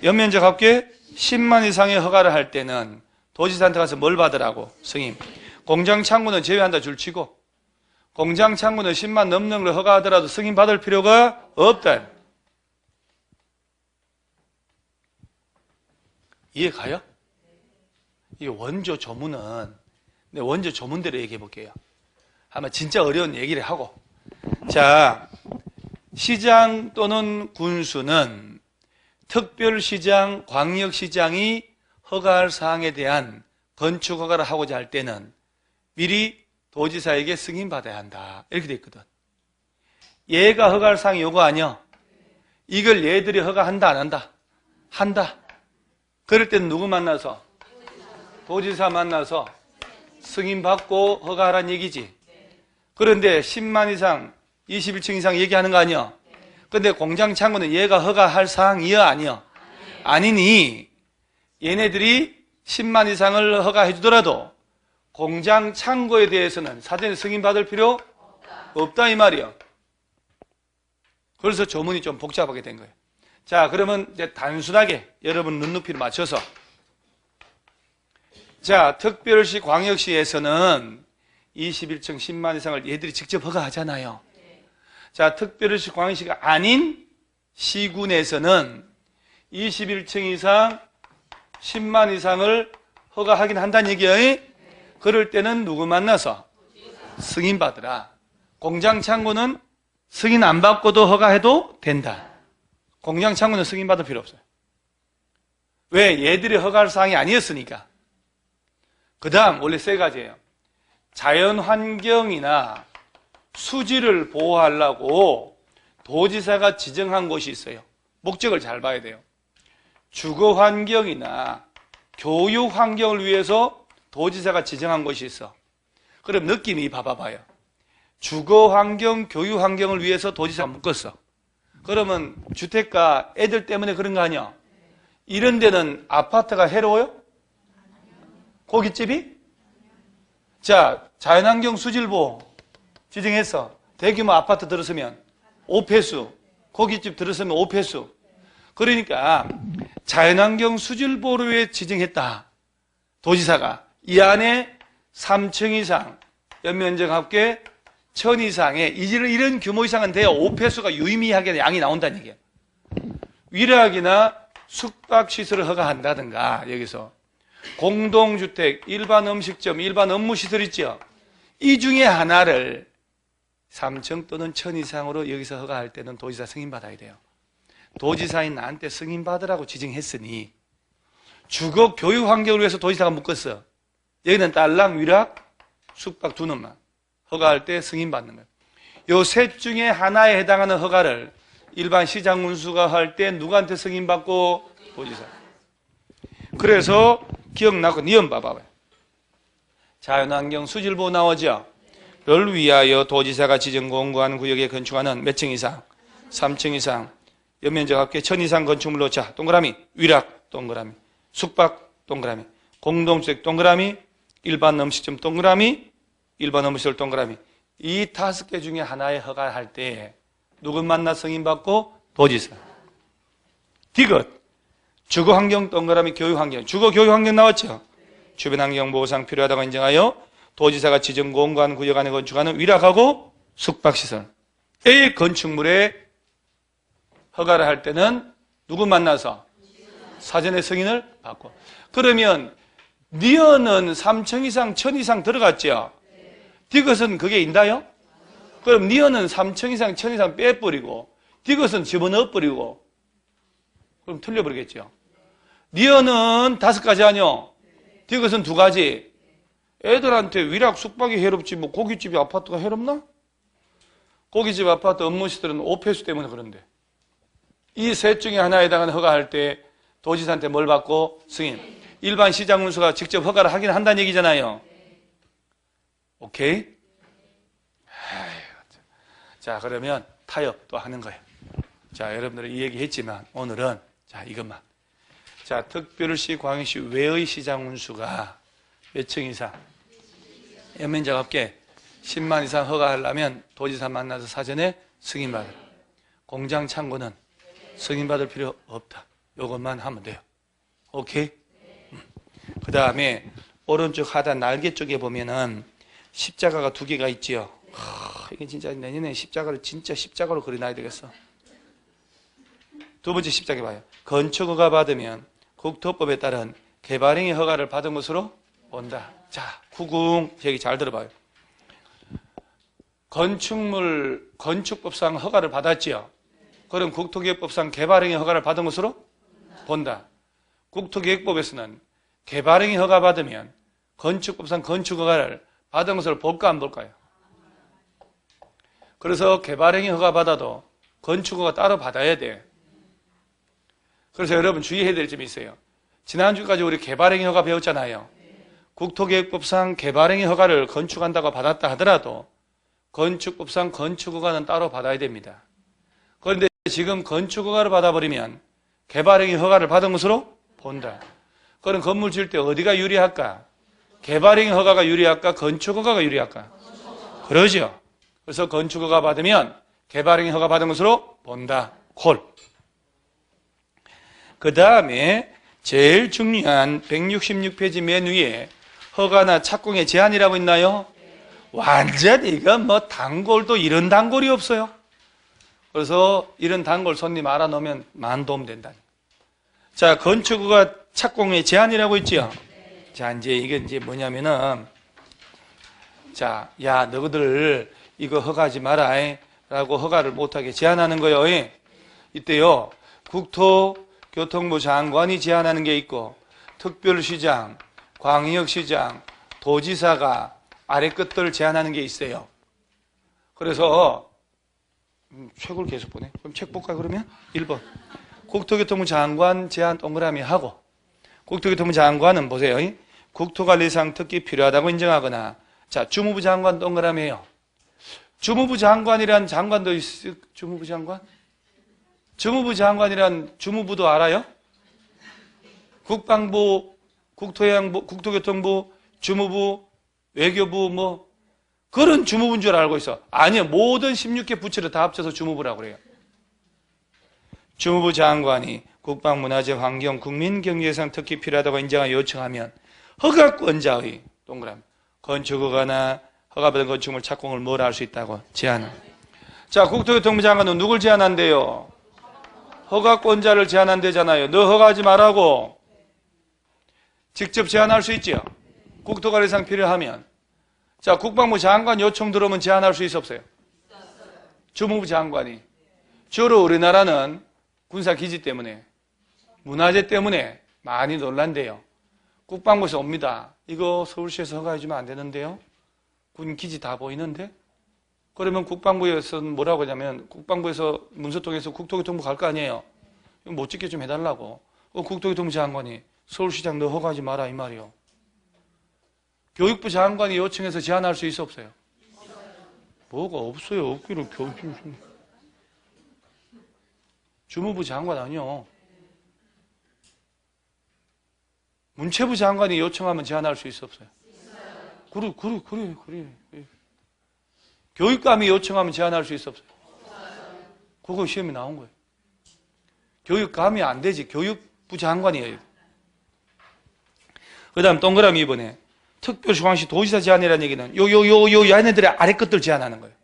연면적 합계 10만 이상의 허가를 할 때는 도지사한테 가서 뭘 받으라고? 승인. 공장 창고는 제외한다 줄치고 공장 창고는 10만 넘는 걸 허가하더라도 승인 받을 필요가 없다. 이해 가요? 이 원조 조문은 원조 조문대로 얘기해 볼게요. 아마 진짜 어려운 얘기를 하고, 자, 시장 또는 군수는 특별시장, 광역시장이 허가할 사항에 대한 건축 허가를 하고자 할 때는 미리 도지사에게 승인받아야 한다. 이렇게 돼 있거든. 얘가 허가할 사항이 요거 아니야? 이걸 얘들이 허가한다 안 한다? 한다. 그럴 때는 누구 만나서? 도지사 만나서 승인받고 허가하라는 얘기지. 그런데 10만 이상, 21층 이상 얘기하는 거 아니야? 근데 공장 창고는 얘가 허가할 사항이야 아니야? 아니니 얘네들이 10만 이상을 허가해 주더라도 공장 창고에 대해서는 사전에 승인받을 필요 없다 이 말이야. 그래서 조문이 좀 복잡하게 된 거예요. 자, 그러면 이제 단순하게 여러분 눈높이를 맞춰서, 자, 특별시 광역시에서는 21층 10만 이상을 얘들이 직접 허가하잖아요. 자, 특별시 광역시가 아닌 시군에서는 21층 이상 10만 이상을 허가하긴 한다는 얘기예요. 그럴 때는 누구 만나서? 승인받으라. 공장 창고는 승인 안 받고도 허가해도 된다. 공장 창고는 승인받을 필요 없어요. 왜? 얘들이 허가할 사항이 아니었으니까. 그 다음 원래 세 가지예요. 자연환경이나 수지를 보호하려고 도지사가 지정한 곳이 있어요. 목적을 잘 봐야 돼요. 주거환경이나 교육환경을 위해서 도지사가 지정한 곳이 있어. 그럼 느낌이 봐봐요. 주거환경, 교육환경을 위해서 도지사가 묶었어. 그러면 주택가 애들 때문에 그런 거 아니야? 이런 데는 아파트가 해로워요? 고깃집이? 자, 자연환경 수질보호 지정했어. 대규모 아파트 들었으면 5폐수, 고깃집 들었으면 5폐수. 그러니까 자연환경 수질보호를 위해 지정했다. 도지사가 이 안에 3층 이상, 연면적 합계 1000 이상의 이런 규모 이상은 돼야 5폐수가 유의미하게 양이 나온다는 얘기예요. 위락이나 숙박시설을 허가한다든가, 여기서 공동주택, 일반 음식점, 일반 업무시설 있죠. 이 중에 하나를 3층 또는 1000 이상으로 여기서 허가할 때는 도지사 승인받아야 돼요. 도지사인 나한테 승인받으라고 지정했으니 주거 교육 환경을 위해서 도지사가 묶었어. 여기는 딸랑, 위락, 숙박 두 놈만 허가할 때 승인받는 거예요. 요 셋 중에 하나에 해당하는 허가를 일반 시장 군수가 할 때 누구한테 승인받고? 도지사. 그래서 기억나고 니은 봐봐요. 자연환경 수질보호 나오죠. 를 위하여 도지사가 지정 공고한 구역에 건축하는 몇 층 이상? 3층 이상. 연면적 합계 1000 이상 건축물로 자 동그라미, 위락 동그라미, 숙박 동그라미, 공동주택 동그라미, 일반 음식점 동그라미, 일반 음식점 동그라미. 이 5개 중에 하나에 허가할 때 누구 만나 승인받고? 도지사. 디귿 주거환경 동그라미 교육환경. 주거교육환경 나왔죠? 주변환경 보호상 필요하다고 인정하여 도지사가 지정 공고한 구역 안에 건축하는 위락하고 숙박시설. A 건축물에 허가를 할 때는 누구 만나서? 사전에 승인을 받고. 그러면 니은은 3층 이상, 1000 이상 들어갔죠? 디귿은 그게 인다요? 그럼 니은은 3층 이상, 1000 이상 빼버리고 디귿은 집어넣어버리고 그럼 틀려버리겠죠? 니은은 5가지 아니요? 디귿은 2가지. 애들한테 위락 숙박이 해롭지 뭐 고깃집이 아파트가 해롭나? 고깃집 아파트 업무시설은 오폐수 때문에 그런데 이 셋 중에 하나에 해당하는 허가할 때 도지사한테 뭘 받고? 승인. 일반 시장 군수가 직접 허가를 하긴 한다는 얘기잖아요. 오케이? 자, 그러면 타협도 하는 거예요. 자, 여러분들이 이 얘기 했지만 오늘은 자, 이것만. 자, 특별시, 광역시 외의 시장 군수가 몇 층 이상? 연면적 합계 10만 이상 허가하려면 도지사 만나서 사전에 승인받을. 공장 창고는 승인받을 필요 없다. 이것만 하면 돼요. 오케이? 그 다음에 오른쪽 하단 날개 쪽에 보면은 십자가가 2개가 있지요. 이게 진짜 내년에 십자가를 진짜 십자가로 그려놔야 되겠어. 두 번째 십자가 봐요. 건축허가 받으면 국토법에 따른 개발행위 허가를 받은 것으로 본다. 자, 후궁 얘기 잘 들어봐요. 건축법상 허가를 받았지요. 그럼 국토기획법상 개발행위 허가를 받은 것으로 본다. 국토기획법에서는 개발행위 허가 받으면 건축법상 건축허가를 받은 것을 볼까 안 볼까요? 그래서 개발행위 허가 받아도 건축허가 따로 받아야 돼. 그래서 여러분 주의해야 될 점이 있어요. 지난주까지 우리 개발행위 허가 배웠잖아요. 국토계획법상 개발행위 허가를 건축한다고 받았다 하더라도 건축법상 건축허가는 따로 받아야 됩니다. 그런데 지금 건축허가를 받아버리면 개발행위 허가를 받은 것으로 본다. 그럼 건물 지을 때 어디가 유리할까? 개발행위 허가가 유리할까? 건축허가가 유리할까? 그러죠. 그래서 건축허가 받으면 개발행위 허가 받은 것으로 본다. 콜. 그 다음에 제일 중요한 166페이지 맨 위에 허가나 착공의 제한이라고 있나요? 완전히 이건 뭐 단골도 이런 단골이 없어요. 그래서 이런 단골 손님 알아놓으면 만 도움 된다. 자, 건축허가 착공의 제한이라고 있지요. 자, 이제 이게 이제 뭐냐면은 자, 야, 너희들 이거 허가하지 마라 라고 허가를 못하게 제한하는 거예요. 이때요, 국토교통부 장관이 제한하는 게 있고 특별시장, 광역시장, 도지사가 아래 것들을 제한하는 게 있어요. 그래서 책을 계속 보네. 그럼 책 볼까요? 그러면 1번 국토교통부 장관 제한 동그라미 하고, 국토교통부 장관은 보세요. 국토관리상 특히 필요하다고 인정하거나, 자, 주무부 장관 동그라미예요. 주무부 장관이란 장관도 있어요. 주무부 장관? 주무부 장관이란 주무부도 알아요? 국방부, 국토해양부, 국토교통부, 주무부, 외교부 뭐 그런 주무부인 줄 알고 있어. 아니요. 모든 16개 부처를 다 합쳐서 주무부라고 그래요. 주무부 장관이 국방문화재 환경 국민경제상 특히 필요하다고 인정하여 요청하면 허가권자의 동그라미 건축허가나 허가받은 건축물 착공을 뭐라 할 수 있다고 제한. 자, 국토교통부 장관은 누굴 제한한대요? 허가권자를 제한한대잖아요. 너 허가하지 말라고. 직접 제한할 수 있죠. 국토관리상 필요하면. 자, 국방부 장관 요청 들어오면 제한할 수 있어 없어요? 주무부 장관이. 주로 우리나라는 군사기지 때문에, 문화재 때문에 많이 놀란대요. 국방부에서 옵니다. 이거 서울시에서 허가해주면 안 되는데요? 군 기지 다 보이는데? 그러면 국방부에서는 뭐라고 하냐면, 국방부에서 문서 통해서 국토교통부 갈 거 아니에요? 이거 못 찍게 좀 해달라고. 국토교통부 장관이 서울시장 너 허가하지 마라 이 말이요. 교육부 장관이 요청해서 제안할 수 있어 없어요? 뭐가 없어요. 없기로 주무부 장관 아니요. 문체부 장관이 요청하면 제안할 수 있어 없어요? 그래. 교육감이 요청하면 제안할 수 있어 없어요? 그거 시험에 나온 거예요. 교육감이 안 되지. 교육부 장관이에요. 그 다음 동그라미 2번에 특별시광시 도지사 제안이라는 얘기는 얘네들의 아래 것들 제안하는 거예요.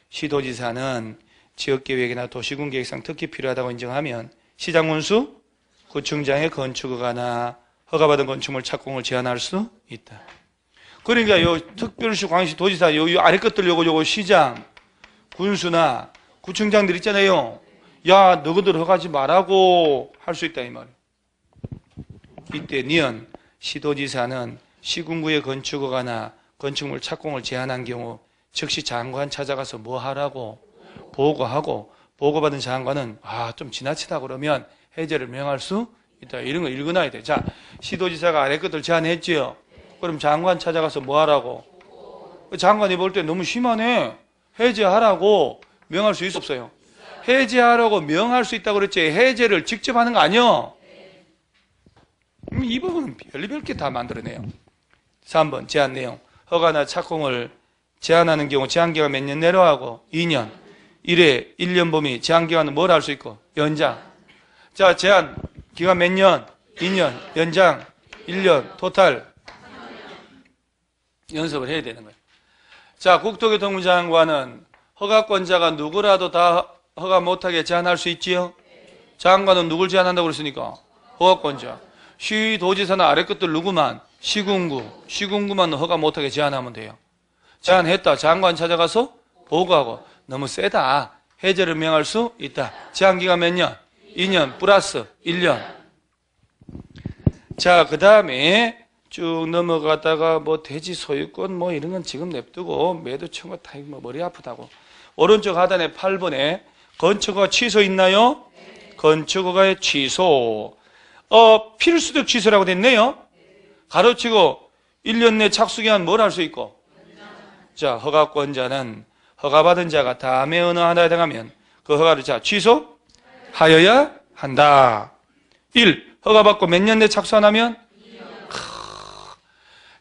시도지사는 지역계획이나 도시군계획상 특히 필요하다고 인정하면 시장군수, 구청장의 건축허가나 허가받은 건축물 착공을 제한할 수 있다. 그러니까 요 특별시 광시 도지사 요 아래 것들 요거 시장, 군수나 구청장들 있잖아요. 야, 너희들 허가하지 말라고 할 수 있다 이 말이에요. 이때 니은 시도지사는 시군구의 건축허가나 건축물 착공을 제한한 경우 즉시 장관 찾아가서 뭐 하라고 보고하고 보고받은 장관은 좀 지나치다 그러면 해제를 명할 수 있다. 이런 거 읽어놔야 돼. 자, 시도지사가 아래 것들 제안했지요. 그럼 장관 찾아가서 뭐 하라고? 장관이 볼 때 너무 심하네. 해제하라고 명할 수 있어 없어요? 해제하라고 명할 수 있다고 그랬지. 해제를 직접 하는 거 아니요? 이 부분은 별의별 게 다 만들어내요. 3번 제한 내용. 허가나 착공을 제한하는 경우 제한기간 몇 년 내로 하고 2년. 1회 1년 범위 제한기간은 뭘 할 수 있고? 연장. 자, 제한 기간 몇 년? 2년. 연장 1년. 토탈 연습을 해야 되는 거예요. 자, 국토교통부 장관은 허가권자가 누구라도 다 허가 못하게 제한할 수 있지요? 장관은 누굴 제한한다고 그랬으니까? 허가권자. 시도지사는 아래 것들 누구만? 시군구만 허가 못하게 제한하면 돼요. 제한했다. 장관 찾아가서 보고하고 너무 세다. 해제를 명할 수 있다. 제한기간 몇 년? 2년 플러스 1년. 자, 그 다음에 쭉 넘어가다가 뭐 대지 소유권 뭐 이런 건 지금 냅두고 매도 청구 다 머리 아프다고. 오른쪽 하단에 8번에 건축허가 취소 있나요? 건축허가의 취소. 필수적 취소라고 됐네요. 가로치고 1년 내 착수기한 뭘 할 수 있고? 자, 허가권자는 허가받은 자가 다음에 어느 하나에 해당하면 그 허가를 취소하여야 한다. 1. 허가받고 몇 년 내 착수 안 하면?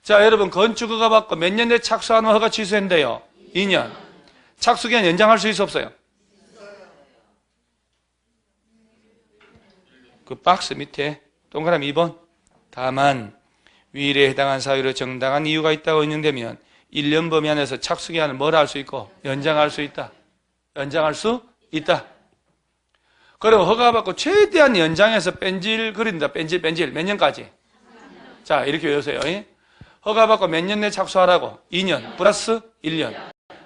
자, 여러분 건축허가 받고 몇 년 내 착수 안 하면 허가 취소한대요? 2년. 착수기한 연장할 수 있어 없어요? 그 박스 밑에 동그라미 2번. 다만 위일에 해당한 사유로 정당한 이유가 있다고 인정되면 1년 범위 안에서 착수기한을 뭘 할 수 있고? 연장할 수 있다. 연장할 수 있다. 그럼 허가받고 최대한 연장해서 뺀질 그린다. 뺀질 몇 년까지? 자, 이렇게 외우세요. 허가받고 몇 년 내 착수하라고? 2년 플러스 1년.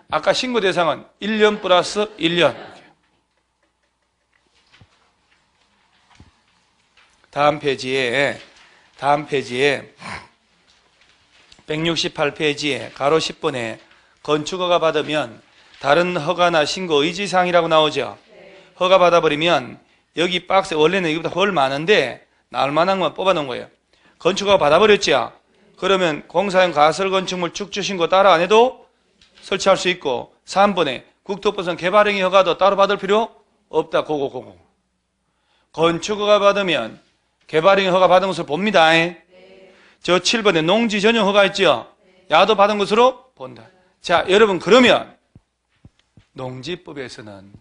아까 신고 대상은 1년 플러스 1년. 다음 페이지에 168페이지에 가로 10번에 건축허가 받으면 다른 허가나 신고 의지사항이라고 나오죠. 허가 받아버리면 여기 박스에 원래는 이거보다 훨 많은데 나올만한 것만 뽑아놓은 거예요. 건축허가 받아버렸죠. 그러면 공사용 가설 건축물 축주 신고 따로 안 해도 설치할 수 있고 3번에 국토부선 개발행위 허가도 따로 받을 필요 없다. 고고. 건축허가 받으면 개발행위 허가 받은 것으로 봅니다. 저 7번에 농지 전용 허가 있죠? 야도 받은 것으로 본다. 자, 여러분 그러면 농지법에서는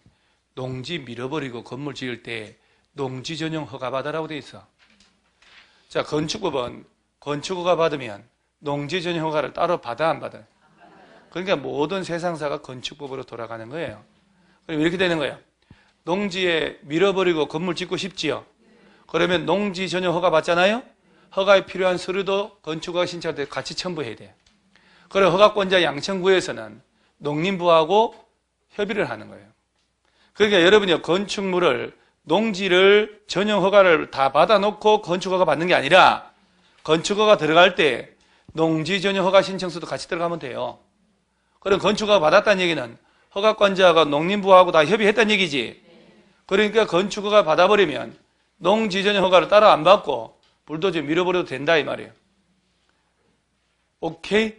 농지 밀어버리고 건물 지을 때 농지 전용 허가 받으라고 돼 있어. 자, 건축법은 건축허가 받으면 농지 전용 허가를 따로 받아 안 받아요? 그러니까 모든 세상사가 건축법으로 돌아가는 거예요. 그럼 이렇게 되는 거예요. 농지에 밀어버리고 건물 짓고 싶지요? 그러면 농지 전용 허가 받잖아요? 허가에 필요한 서류도 건축허가 신청할 때 같이 첨부해야 돼요. 그럼 허가권자 양천구에서는 농림부하고 협의를 하는 거예요. 그러니까 여러분이 건축물을 농지를 전용 허가를 다 받아놓고 건축허가 받는 게 아니라 건축허가 들어갈 때 농지 전용 허가 신청서도 같이 들어가면 돼요. 그럼 건축허가 받았다는 얘기는 허가권자가 농림부하고 다 협의했다는 얘기지. 그러니까 건축허가 받아버리면 농지 전용 허가를 따로 안 받고 불도저 밀어버려도 된다 이 말이에요. 오케이?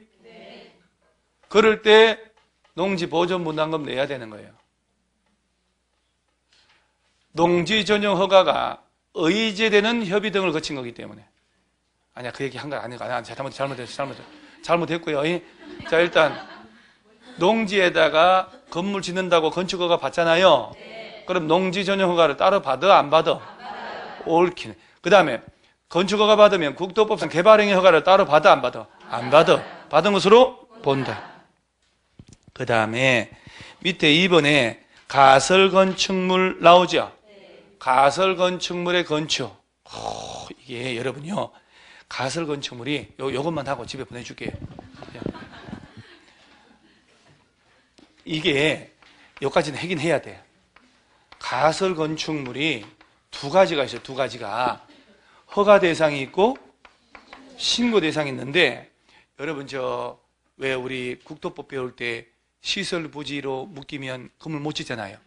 그럴 때 농지 보존 분담금 내야 되는 거예요. 농지 전용 허가가 의제되는 협의 등을 거친 거기 때문에. 아니야, 그 얘기 한 거 아니야. 잘못했고요. 자, 일단 농지에다가 건물 짓는다고 건축허가 받잖아요. 그럼 농지 전용 허가를 따로 받아 안 받아? 옳긴. 그 다음에 건축허가 받으면 국토법상 개발행위 허가를 따로 받아 안 받아? 안 받아. 받은 것으로 본다. 그 다음에 밑에 2번에 가설건축물 나오죠? 가설건축물의 건축. 이게 여러분요, 가설건축물이 요것만 하고 집에 보내줄게요. 이게 여기까지는 하긴 해야 돼. 가설건축물이 두 가지가 있어요. 두 가지가. 허가 대상이 있고 신고 대상이 있는데, 여러분 왜 우리 국토법 배울 때 시설 부지로 묶이면 건물 못 짓잖아요.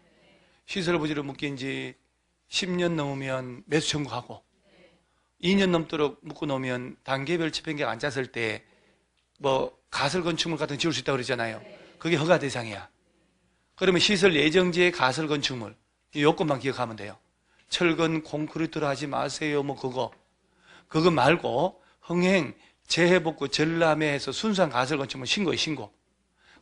시설 부지로 묶인 지 10년 넘으면 매수 청구하고 2년 넘도록 묶어 놓으면 단계별 집행계획 안 짰을 때 가설 건축물 같은 거 지을 수 있다고 그러잖아요. 그게 허가 대상이야. 그러면 시설 예정지의 가설 건축물 이 요건만 기억하면 돼요. 철근 콘크리트로 하지 마세요. 그거 말고 흥행 재해복구 전람회에서 순수한 가설 건축물 신고에 신고.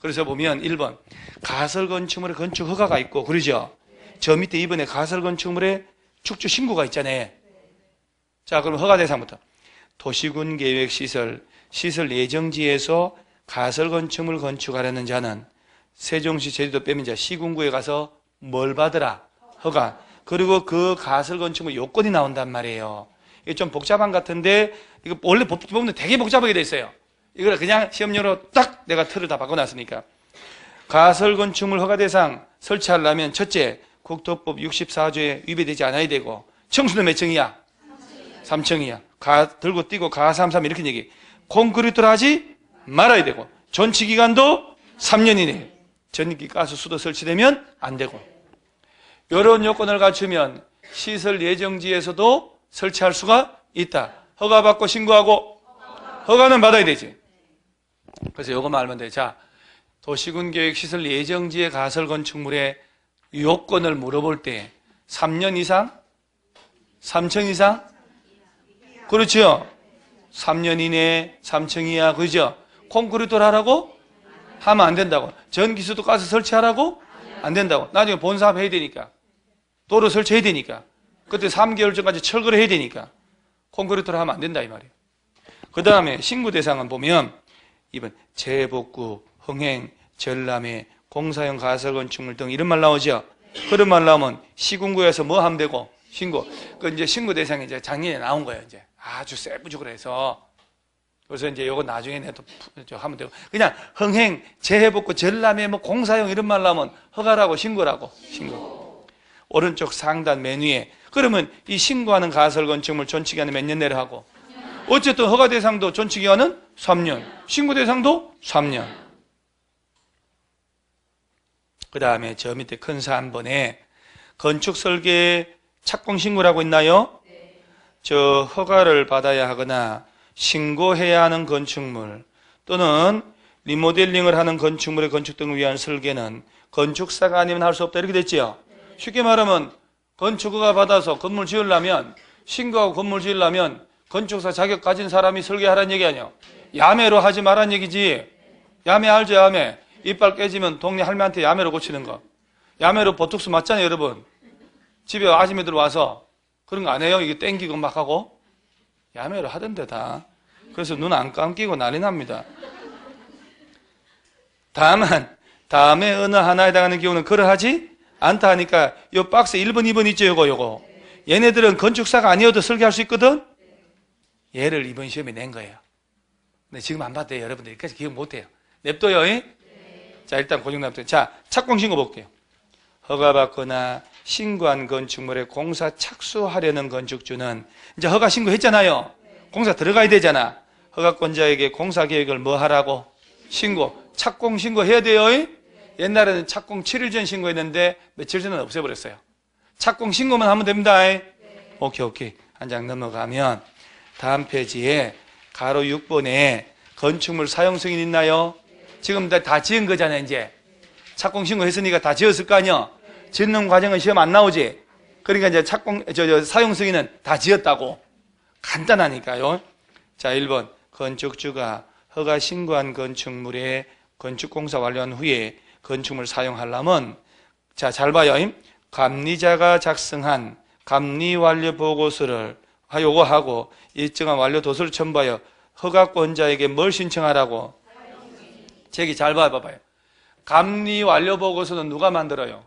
그래서 보면 1번 가설 건축물의 건축 허가가 있고, 그러죠? 저 밑에 2번에 가설 건축물의 축주 신고가 있잖아요. 자, 그럼 허가 대상부터 도시군 계획 시설 예정지에서 가설 건축물 건축하려는 자는 세종시 제주도 빼면 시군구에 가서 뭘 받으라? 허가. 그리고 그 가설 건축물 요건이 나온단 말이에요. 이게 좀 복잡한 것 같은데, 이거 원래 법 보면 되게 복잡하게 돼 있어요. 이걸 그냥 시험용으로 딱 내가 틀을 다 바꿔놨으니까. 가설 건축물 허가 대상 설치하려면 첫째, 국토법 64조에 위배되지 않아야 되고, 청수는 몇 층이야? 3층이야. 들고 뛰고 가33 이렇게 얘기. 콘크리트로 하지 말아야 되고, 존치 기간도 3년 이내. 전기 가스 수도 설치되면 안 되고. 이런 요건을 갖추면 시설 예정지에서도 설치할 수가 있다. 허가받고 신고하고 허가는 받아야 되지. 그래서 요것만 알면 돼. 자, 도시군 계획 시설 예정지의 가설 건축물의 요건을 물어볼 때 3년 이상? 3층 이상? 그렇죠. 3년 이내 3층 이하. 그죠? 콘크리트를 하라고? 하면 안 된다고. 전기수도 가스 설치하라고? 안 된다고. 나중에 본사업 해야 되니까. 도로 설치해야 되니까. 그때 3개월 전까지 철거를 해야 되니까. 콘크리트를 하면 안 된다 이 말이에요. 그 다음에 신고 대상은 보면 2번 재복구, 흥행, 전람회, 공사용 가설 건축물 등 이런 말 나오죠. 그런 말 나오면 시군구에서 뭐 하면 되고? 신고. 그 이제 신고 대상이 이제 작년에 나온 거예요. 이제 아주 세부적으로 해서. 그래서 이제 요거 나중에 내가 또 하면 되고. 그냥 흥행, 재해복구, 전람회, 공사용 이런 말 나오면 허가라고 신고라고. 신고. 오른쪽 상단 맨 위에. 그러면 이 신고하는 가설 건축물 존치기간은 몇 년 내로 하고? 어쨌든 허가 대상도 존치기간은 3년. 신고 대상도 3년. 그 다음에 저 밑에 큰 3번에 건축 설계 착공 신고라고 있나요? 저 허가를 받아야 하거나 신고해야 하는 건축물 또는 리모델링을 하는 건축물의 건축 등을 위한 설계는 건축사가 아니면 할 수 없다 이렇게 됐죠. 쉽게 말하면 건축허가 받아서 건물 지으려면 신고하고 건물 지으려면 건축사 자격 가진 사람이 설계하라는 얘기 아니야. 야매로 하지 말라는 얘기지. 야매 알죠? 야매. 이빨 깨지면 동네 할매한테 야매로 고치는 거. 야매로 보톡스 맞잖아요 여러분. 집에 아줌마들 와서 그런 거 안 해요? 이게 땡기고 막 하고. 야매로 하던데 다. 그래서 눈 안 감기고 난리 납니다. 다만 다음에 어느 하나에 해당하는 경우는 그러하지 않다 하니까 이 박스 1번 2번 있죠. 요거 얘네들은 건축사가 아니어도 설계할 수 있거든. 얘를 이번 시험에 낸 거예요. 근데 지금 안 봤대요 여러분들. 여기까지 기억 못해요. 냅둬요. 자 일단 고정답부터. 자 착공신고 볼게요. 허가받거나 신고한 건축물에 공사 착수하려는 건축주는 이제 허가 신고했잖아요. 공사 들어가야 되잖아. 허가권자에게 공사 계획을 뭐 하라고? 신고. 착공 신고해야 돼요. 옛날에는 착공 7일 전 신고했는데 며칠 전에 없애버렸어요. 착공 신고만 하면 됩니다. 오케이. 한 장 넘어가면 다음 페이지에 가로 6번에 건축물 사용 승인 있나요? 지금 다 지은 거잖아요. 이제 착공 신고했으니까 다 지었을 거 아니요? 짓는 과정은 시험 안 나오지? 그러니까 이제 사용 승인은 다 지었다고. 간단하니까요. 자, 1번. 건축주가 허가 신고한 건축물에 건축공사 완료한 후에 건축물을 사용하려면, 자, 잘 봐요. 감리자가 작성한 감리완료 보고서를 요구하고 일정한 완료 도서를 첨부하여 허가권자에게 뭘 신청하라고? 저기 잘 봐봐요. 감리완료 보고서는 누가 만들어요?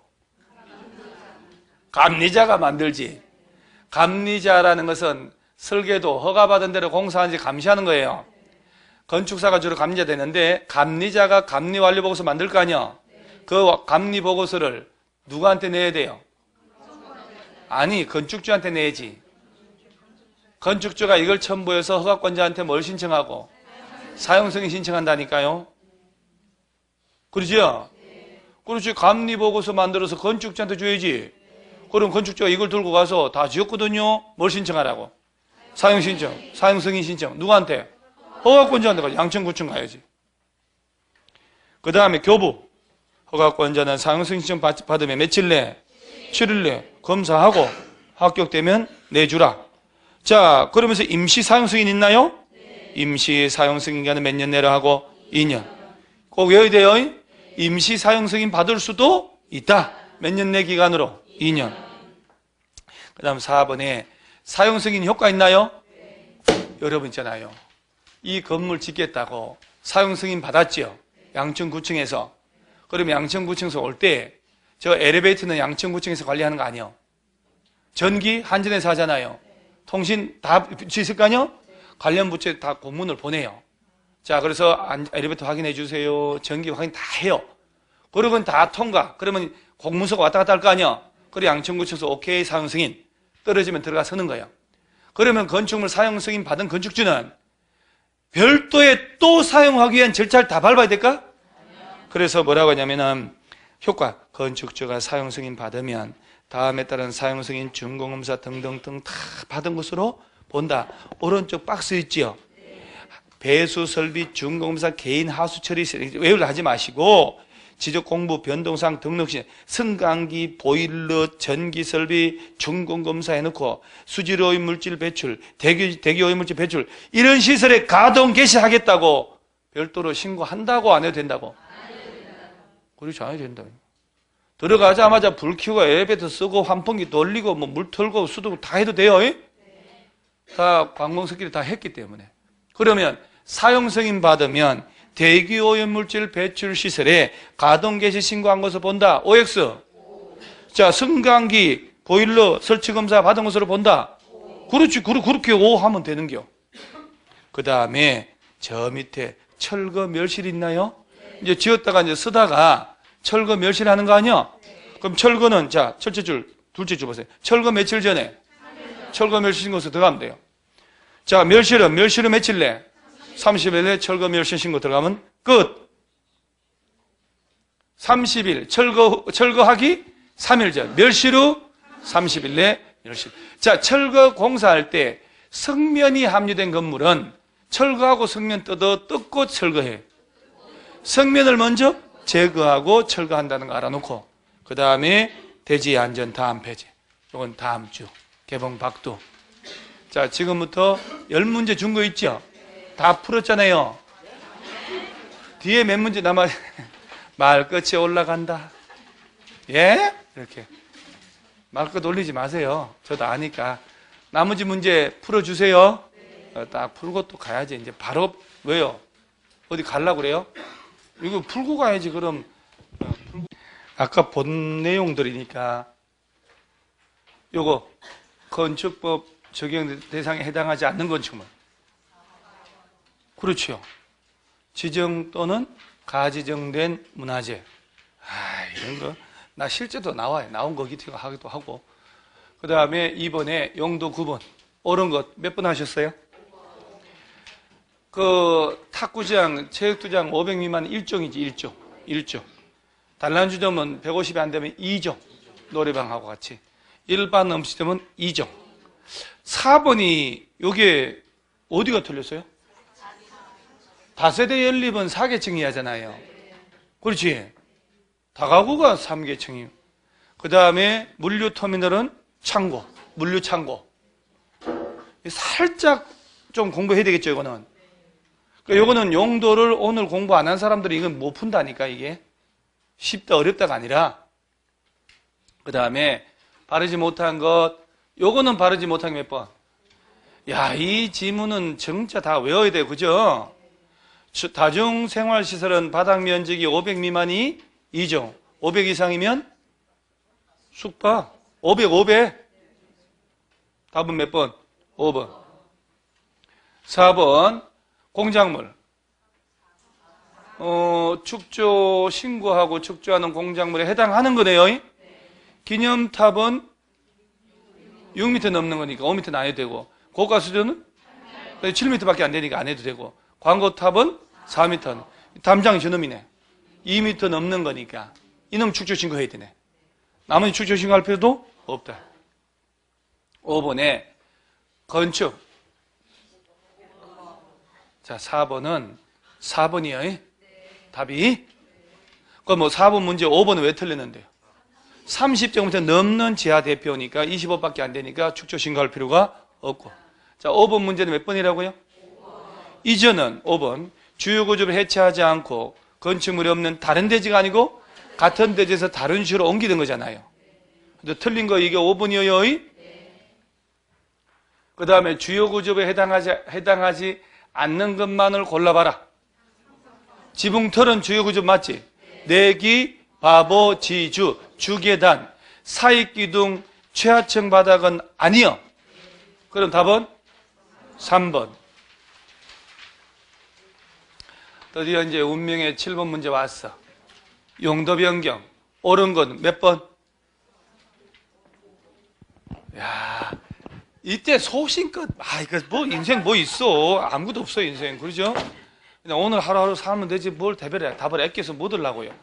감리자가 만들지. 감리자라는 것은 설계도 허가받은 대로 공사하는지 감시하는 거예요. 건축사가 주로 감리자 되는데 감리자가 감리완료 보고서 만들 거 아니야. 그 감리 보고서를 누구한테 내야 돼요? 아니, 건축주한테 내야지. 건축주가 이걸 첨부해서 허가권자한테 뭘 신청하고? 사용승인 신청한다니까요. 그러죠? 그렇지. 감리 보고서 만들어서 건축주한테 줘야지. 그럼 건축주가 이걸 들고 가서 다 지었거든요. 뭘 신청하라고? 사용 신청, 사용 승인 신청. 누구한테? 허가권자한테 가야지. 양천구청 가야지. 그 다음에 교부. 허가권자는 사용 승인 신청 받으면 며칠 내? 7일 내 검사하고 합격되면 내주라. 자, 그러면서 임시 사용 승인 있나요? 임시 사용 승인 기간은 몇 년 내로 하고? 2년. 꼭 외워야 돼요. 임시 사용 승인 받을 수도 있다. 몇 년 내 기간으로? 2년. 그 다음 4번에 사용 승인 효과 있나요? 여러분 있잖아요. 이 건물 짓겠다고 사용 승인 받았지요. 양천구청에서. 그러면 양천구청에서 올 때 저 엘리베이터는 양천구청에서 관리하는 거 아니에요. 전기 한전에서 하잖아요. 통신 다 있을 거 아니에요? 관련 부처에 다 공문을 보내요. 자, 그래서 엘리베이터 확인해 주세요. 전기 확인 다 해요. 그러면 다 통과. 그러면 공문서가 왔다 갔다 할 거 아니에요. 그래 양천구청에서 오케이 사용 승인. 떨어지면 들어가 서는 거예요. 그러면 건축물 사용 승인 받은 건축주는 별도의 또 사용하기 위한 절차를 다 밟아야 될까? 그래서 뭐라고 하냐면은 효과. 건축주가 사용 승인 받으면 다음에 따른 사용 승인 준공검사 등등등 다 받은 것으로 본다. 오른쪽 박스 있지요? 배수 설비 준공검사 개인 하수 처리 외우려 하지 마시고 지적 공부 변동사항 등록시 승강기 보일러 전기 설비 준공검사 해놓고 수질 오염 물질 배출 대기 오염 물질 배출 이런 시설에 가동 개시하겠다고 별도로 신고한다고 안 해도 된다고? 그렇지 않아야 된다. 들어가자마자 불 켜고 엘리베이터 쓰고 환풍기 돌리고 뭐 물 털고 수도 다 해도 돼요. 다 관공서끼리 다 했기 때문에. 그러면 사용 승인 받으면 대기 오염 물질 배출 시설에 가동 개시 신고한 것을 본다. OX. 자, 승강기 보일러 설치 검사 받은 것으로 본다. 그렇지. 그렇게 O 하면 되는겨. 그 다음에 저 밑에 철거 멸실 있나요? 이제 지었다가 이제 쓰다가 철거 멸실하는 거 아니야? 그럼 철거는 자 첫째 줄, 둘째 줄 보세요. 철거 며칠 전에? 철거 멸실 신고서 들어가면 돼요. 자, 멸실은 며칠 내? 30일 내 철거 멸실 신고 들어가면 끝. 30일 철거하기 3일 전. 멸실 후 30일 내 멸실. 자, 철거 공사할 때 성면이 함유된 건물은 철거하고 성면 뜯고 철거해. 성면을 먼저 제거하고 철거한다는 거 알아놓고 그 다음에 대지 안전 다음 페이지. 이건 다음 주 개봉 박두. 자, 지금부터 10문제 준 거 있죠? 다 풀었잖아요. 뒤에 몇 문제 남아 말끝이 올라간다. 예? 이렇게 말끝 올리지 마세요. 저도 아니까. 나머지 문제 풀어주세요. 딱 풀고 또 가야지. 이제 바로 왜요? 어디 가려고 그래요? 이거 풀고 가야지. 그럼 아까 본 내용들이니까 요거 건축법 적용 대상에 해당하지 않는 건축물. 그렇죠. 지정 또는 가지정된 문화재. 이런 거 나 실제도 나와요. 나온 거 기티가 하기도 하고. 그 다음에 2번에 용도 9번. 옳은 것 몇 번 하셨어요? 그 탁구장, 체육투장 500 미만 1종이지, 1종. 단란주점은 150이 안 되면 2종. 노래방하고 같이. 일반 음식점은 2종. 4번이 요게 어디가 틀렸어요? 다세대 연립은 4계층이 하잖아요. 그렇지? 다가구가 3계층이에요. 그 다음에 물류터미널은 창고, 물류창고. 살짝 좀 공부해야 되겠죠, 이거는. 그러니까 이거는 용도를 오늘 공부 안 한 사람들이 이건 못 푼다니까, 이게. 쉽다, 어렵다가 아니라. 그 다음에 바르지 못한 것, 요거는 바르지 못한 게 몇 번? 야, 이 지문은 정자 다 외워야 돼요, 그죠? 다중생활시설은 바닥 면적이 500 미만이 2종, 500 이상이면 숙박, 500. 답은 몇 번? 5번. 4번, 공작물. 축조 신고하고 축조하는 공작물에 해당하는 거네요. 기념탑은 6m 넘는 거니까 5m는 안 해도 되고, 고가 수준은 7m밖에 안 되니까 안 해도 되고, 광고탑은 4m. 담장이 저놈이네. 2m 넘는 거니까 이놈 축조 신고해야 되네. 나머지 축조 신고할 필요도 없다. 5번에 건축. 자, 4번이요. 답이. 그럼 뭐 4번 문제 5번은 왜 틀렸는데요? 30점부터 넘는 지하 대표니까 25밖에 안 되니까 축조 신고할 필요가 없고. 자, 5번 문제는 몇 번이라고요? 5번. 이전은 5번. 주요 구조를 해체하지 않고 건축물이 없는 다른 대지가 아니고 같은 대지에서 다른 주로 옮기는 거잖아요. 근데 틀린 거 이게 5번이에요. 그 다음에 주요 구조에 해당하지 않는 것만을 골라봐라. 지붕털은 주요 구조 맞지? 내기, 바보, 지주, 주계단, 사익기둥, 최하층 바닥은 아니요. 그럼 답은 3번. 드디어 이제 운명의 7번 문제 왔어. 용도 변경. 옳은 건 몇 번? 야, 이때 소신껏, 이거 뭐 인생 뭐 있어. 아무것도 없어, 인생. 그러죠? 그냥 오늘 하루하루 살면 되지 뭘 답을 아껴서 못 하려고요.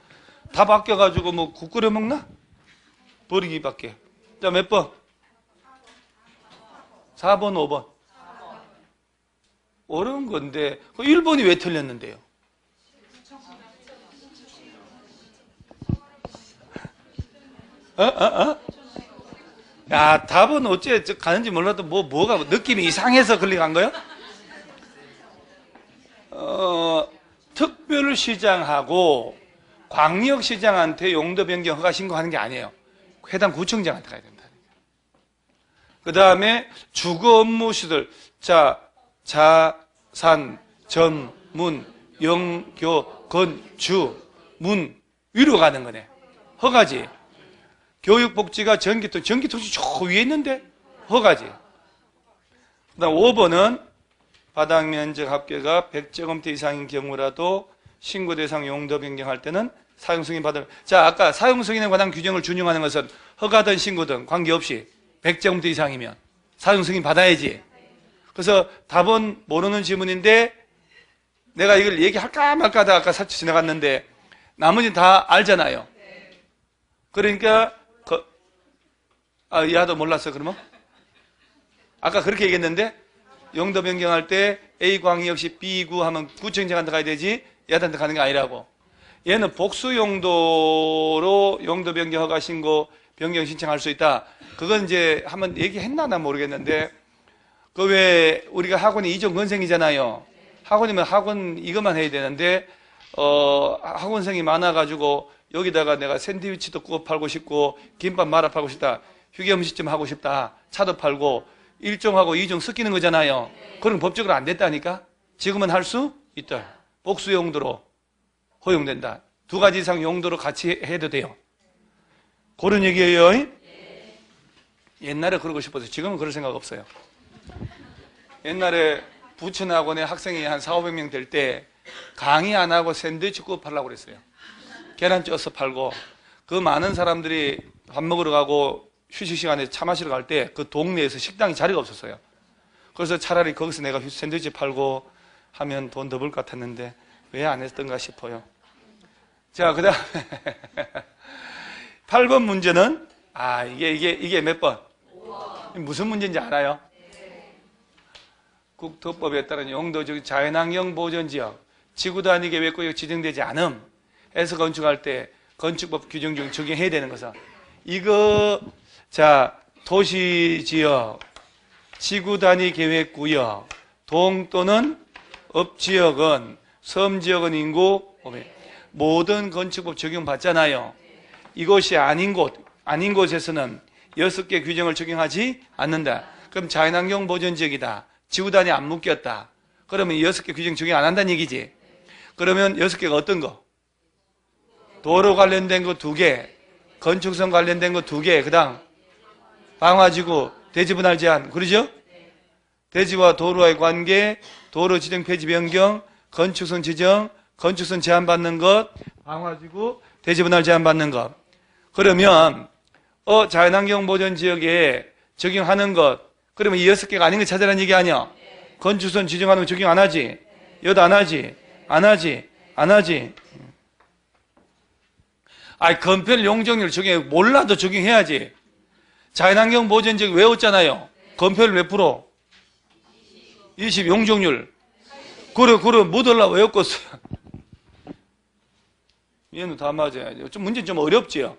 답 아껴가지고 뭐 국 끓여 먹나? 버리기밖에. 자, 몇 번? 4번, 5번. 옳은 건데, 1번이 왜 틀렸는데요? 야, 답은 어째 가는지 몰라도 뭐가 느낌이 이상해서 클릭한 거요? 특별시장하고 광역시장한테 용도 변경 허가 신고하는 게 아니에요. 해당 구청장한테 가야 된다니까. 그 다음에 주거 업무 시설, 자산, 전문, 영교, 건주, 문 위로 가는 거네. 허가지. 교육복지가 전기통지 저 위에 있는데 허가지. 그 다음 5번은 바닥 면적 합계가 100제곱미터 이상인 경우라도 신고 대상 용도 변경할 때는 사용승인 받을. 자, 아까 사용승인에 관한 규정을 준용하는 것은 허가든 신고든 관계없이 100제곱미터 이상이면 사용승인 받아야지. 그래서 답은 모르는 질문인데 내가 이걸 얘기할까 말까 하다가 아까 살짝 지나갔는데 나머지는 다 알잖아요. 그러니까 야도 몰랐어 그러면? 아까 그렇게 얘기했는데 용도 변경할 때 A광이 없이 B구 하면 구청장한테 가야 되지 야한테 가는 게 아니라고. 얘는 복수 용도로 용도 변경 허가 신고 변경 신청할 수 있다. 그건 이제 한번 얘기했나 난 모르겠는데 그 왜 우리가 학원이 이종 건생이잖아요. 학원이면 학원 이것만 해야 되는데 학원생이 많아가지고 여기다가 내가 샌드위치도 구워 팔고 싶고 김밥 말아 팔고 싶다. 휴게음식점 하고 싶다. 차도 팔고 1종하고 2종 섞이는 거잖아요. 그럼 법적으로 안 됐다니까. 지금은 할 수 있다. 복수 용도로 허용된다. 2가지 이상 용도로 같이 해도 돼요. 그런 얘기예요. 옛날에 그러고 싶어서 지금은 그럴 생각 없어요. 옛날에 부천학원에 학생이 한 400~500명 될 때 강의 안 하고 샌드위치 구워 팔라고 그랬어요. 계란 쪄서 팔고 그 많은 사람들이 밥 먹으러 가고 휴식 시간에 차 마시러 갈 때 그 동네에서 식당이 자리가 없었어요. 그래서 차라리 거기서 내가 샌드위치 팔고 하면 돈 더 벌 것 같았는데 왜 안 했던가 싶어요. 자, 그 다음에 8번 문제는 이게 몇 번? 무슨 문제인지 알아요? 국토법에 따른 용도적 자연환경 보전지역 지구단위 계획구역 지정되지 않음 에서 건축할 때 건축법 규정 중 적용해야 되는 것은 이거 도시지역 지구단위 계획구역 동 또는 읍지역은 섬지역은 인구 500 모든 건축법 적용받잖아요. 이것이 아닌 곳에서는 6개 규정을 적용하지 않는다. 그럼 자연환경 보전지역이다. 지구단위 안 묶였다. 그러면 6개 규정 적용 안 한다는 얘기지. 그러면 6개가 어떤 거? 도로 관련된 거 2개, 건축성 관련된 거 2개, 그 다음 방화지구, 대지분할 제한, 그러죠? 대지와 도로와의 관계, 도로 지정 폐지 변경, 건축성 지정, 건축성 제한받는 것, 방화지구, 대지분할 제한받는 것. 그러면 자연환경 보전지역에 적용하는 것, 그러면 이 6개가 아닌 거 찾아라는 얘기 아니야? 건축성 지정하는 거 적용 안 하지? 여도 안 하지? 안 하지? 안 하지? 건폐율 용적률 적용해. 몰라도 적용해야지. 자연환경 보전지역 외웠잖아요. 건폐율 몇 프로? 20 용적률. 그래 못 올라 외웠겠어요. 얘는 다 맞아야죠. 문제는 좀 어렵지요?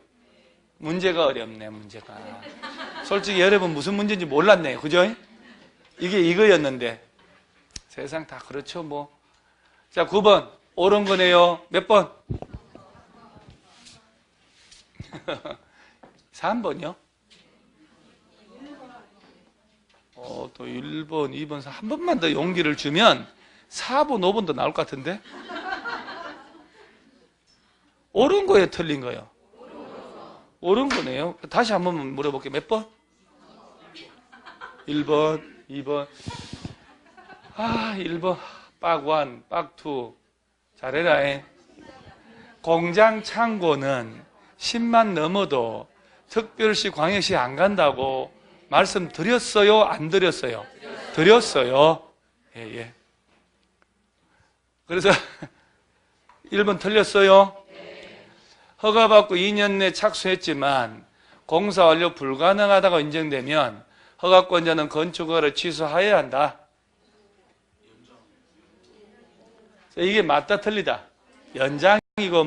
문제가 어렵네, 문제가. 솔직히 여러분 무슨 문제인지 몰랐네요. 그죠? 이게 이거였는데. 세상 다 그렇죠, 뭐. 자, 9번. 옳은 거네요. 몇 번? 3번이요? 또 1번, 2번, 3번. 한 번만 더 용기를 주면 4번, 5번도 나올 것 같은데? 옳은 거예요, 틀린 거예요? 옳은 거네요. 다시 한 번 물어볼게요. 몇 번? 1번, 2번. 1번. 빡1, 빡2. 잘해라. 공장 창고는 10만 넘어도 특별시, 광역시 안 간다고 말씀드렸어요? 안 드렸어요? 드렸어요. 예. 그래서 1번 틀렸어요? 허가받고 2년 내 착수했지만 공사 완료 불가능하다고 인정되면 허가권자는 건축허가를 취소해야 한다. 이게 맞다 틀리다? 연장이고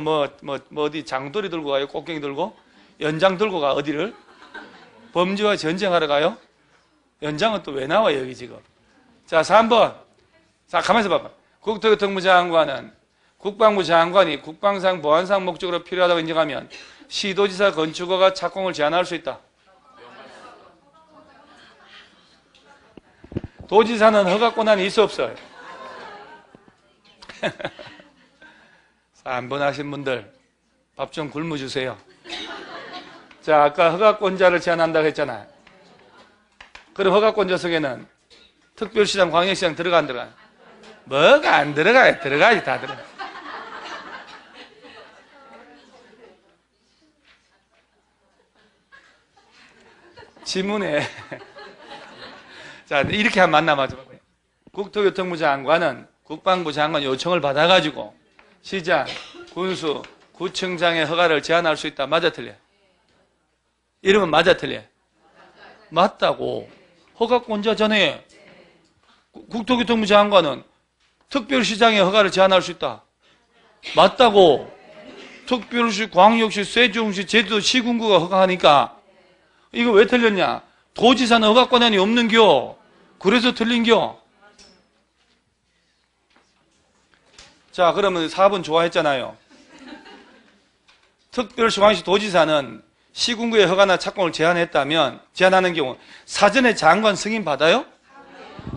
어디 장돌이 들고 가요? 꽃갱이 들고? 연장 들고 가 어디를? 범죄와 전쟁하러 가요? 연장은 또 왜 나와요 여기 지금? 자 3번. 자 가만히 있어 봐봐. 국토교통부 장관은 국방부 장관이 국방상 보안상 목적으로 필요하다고 인정하면 시도지사 건축허가 착공을 제한할 수 있다. 도지사는 허가 권한이 있어 없어요? 3번 하신 분들 밥 좀 굶어 주세요. 자, 아까 허가권자를 제한한다고 했잖아요. 그럼 허가권자 속에는 특별시장, 광역시장 들어가 안 들어가? 뭐가 안 들어가요? 들어가야지, 다 들어가. 지문에 자, 이렇게 한번 만나봐줘. 국토교통부 장관은 국방부 장관 요청을 받아가지고 시장, 군수, 구청장의 허가를 제한할 수 있다. 맞아 틀려? 이러면 맞아 틀려? 맞다고. 허가권자잖아요. 국토교통부 장관은 특별시장의 허가를 제한할 수 있다. 맞다고. 특별시, 광역시, 세종시, 제주도 시군구가 허가하니까. 이거 왜 틀렸냐? 도지사는 허가 권한이 없는겨. 그래서 틀린겨. 자, 그러면 4번 좋아했잖아요. 특별시, 광역시, 도지사는 시군구의 허가나 착공을 제한하는 경우 사전에 장관 승인 받아요?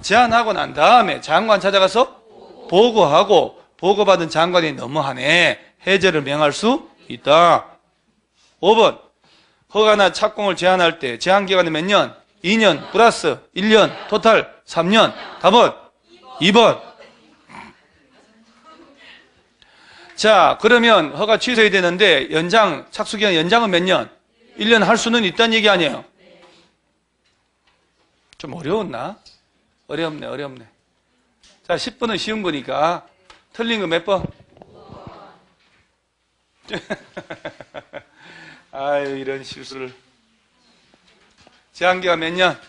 제한하고 난 다음에 장관 찾아가서 보고하고 보고받은 장관이 너무하네. 해제를 명할 수 있다. 5번. 허가나 착공을 제한할 때 제한기간이 몇 년? 2년 플러스 1년 토탈 3년. 답은 2번. 자, 그러면 허가 취소해야 되는데 연장, 착수기간 연장은 몇 년? 1년 할 수는 있다는 얘기 아니에요? 좀 어려웠나? 어렵네. 자, 10번은 쉬운 거니까 틀린 거 몇 번? 아유, 이런 실수를. 제한기간 몇 년?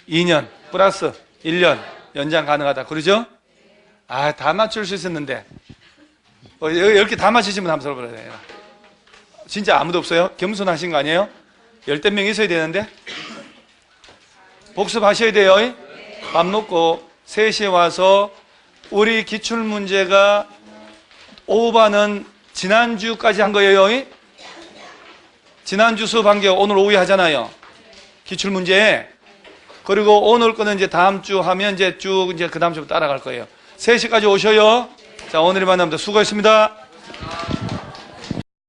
2년 플러스 1년 연장 가능하다. 그러죠? 아, 다 맞출 수 있었는데. 이렇게 다 맞히시면 한번 설명해요. 진짜 아무도 없어요? 겸손하신 거 아니에요? 10명 있어야 되는데? 복습하셔야 돼요. 밥 먹고 3시에 와서 우리 기출문제가 오후반은 지난주까지 한 거예요. 지난주 수업한 게 오늘 오후에 하잖아요. 기출문제. 그리고 오늘 거는 이제 다음 주 하면 이제 쭉 이제 그 다음 주부터 따라갈 거예요. 3시까지 오셔요. 자, 오늘의 만남도 수고했습니다.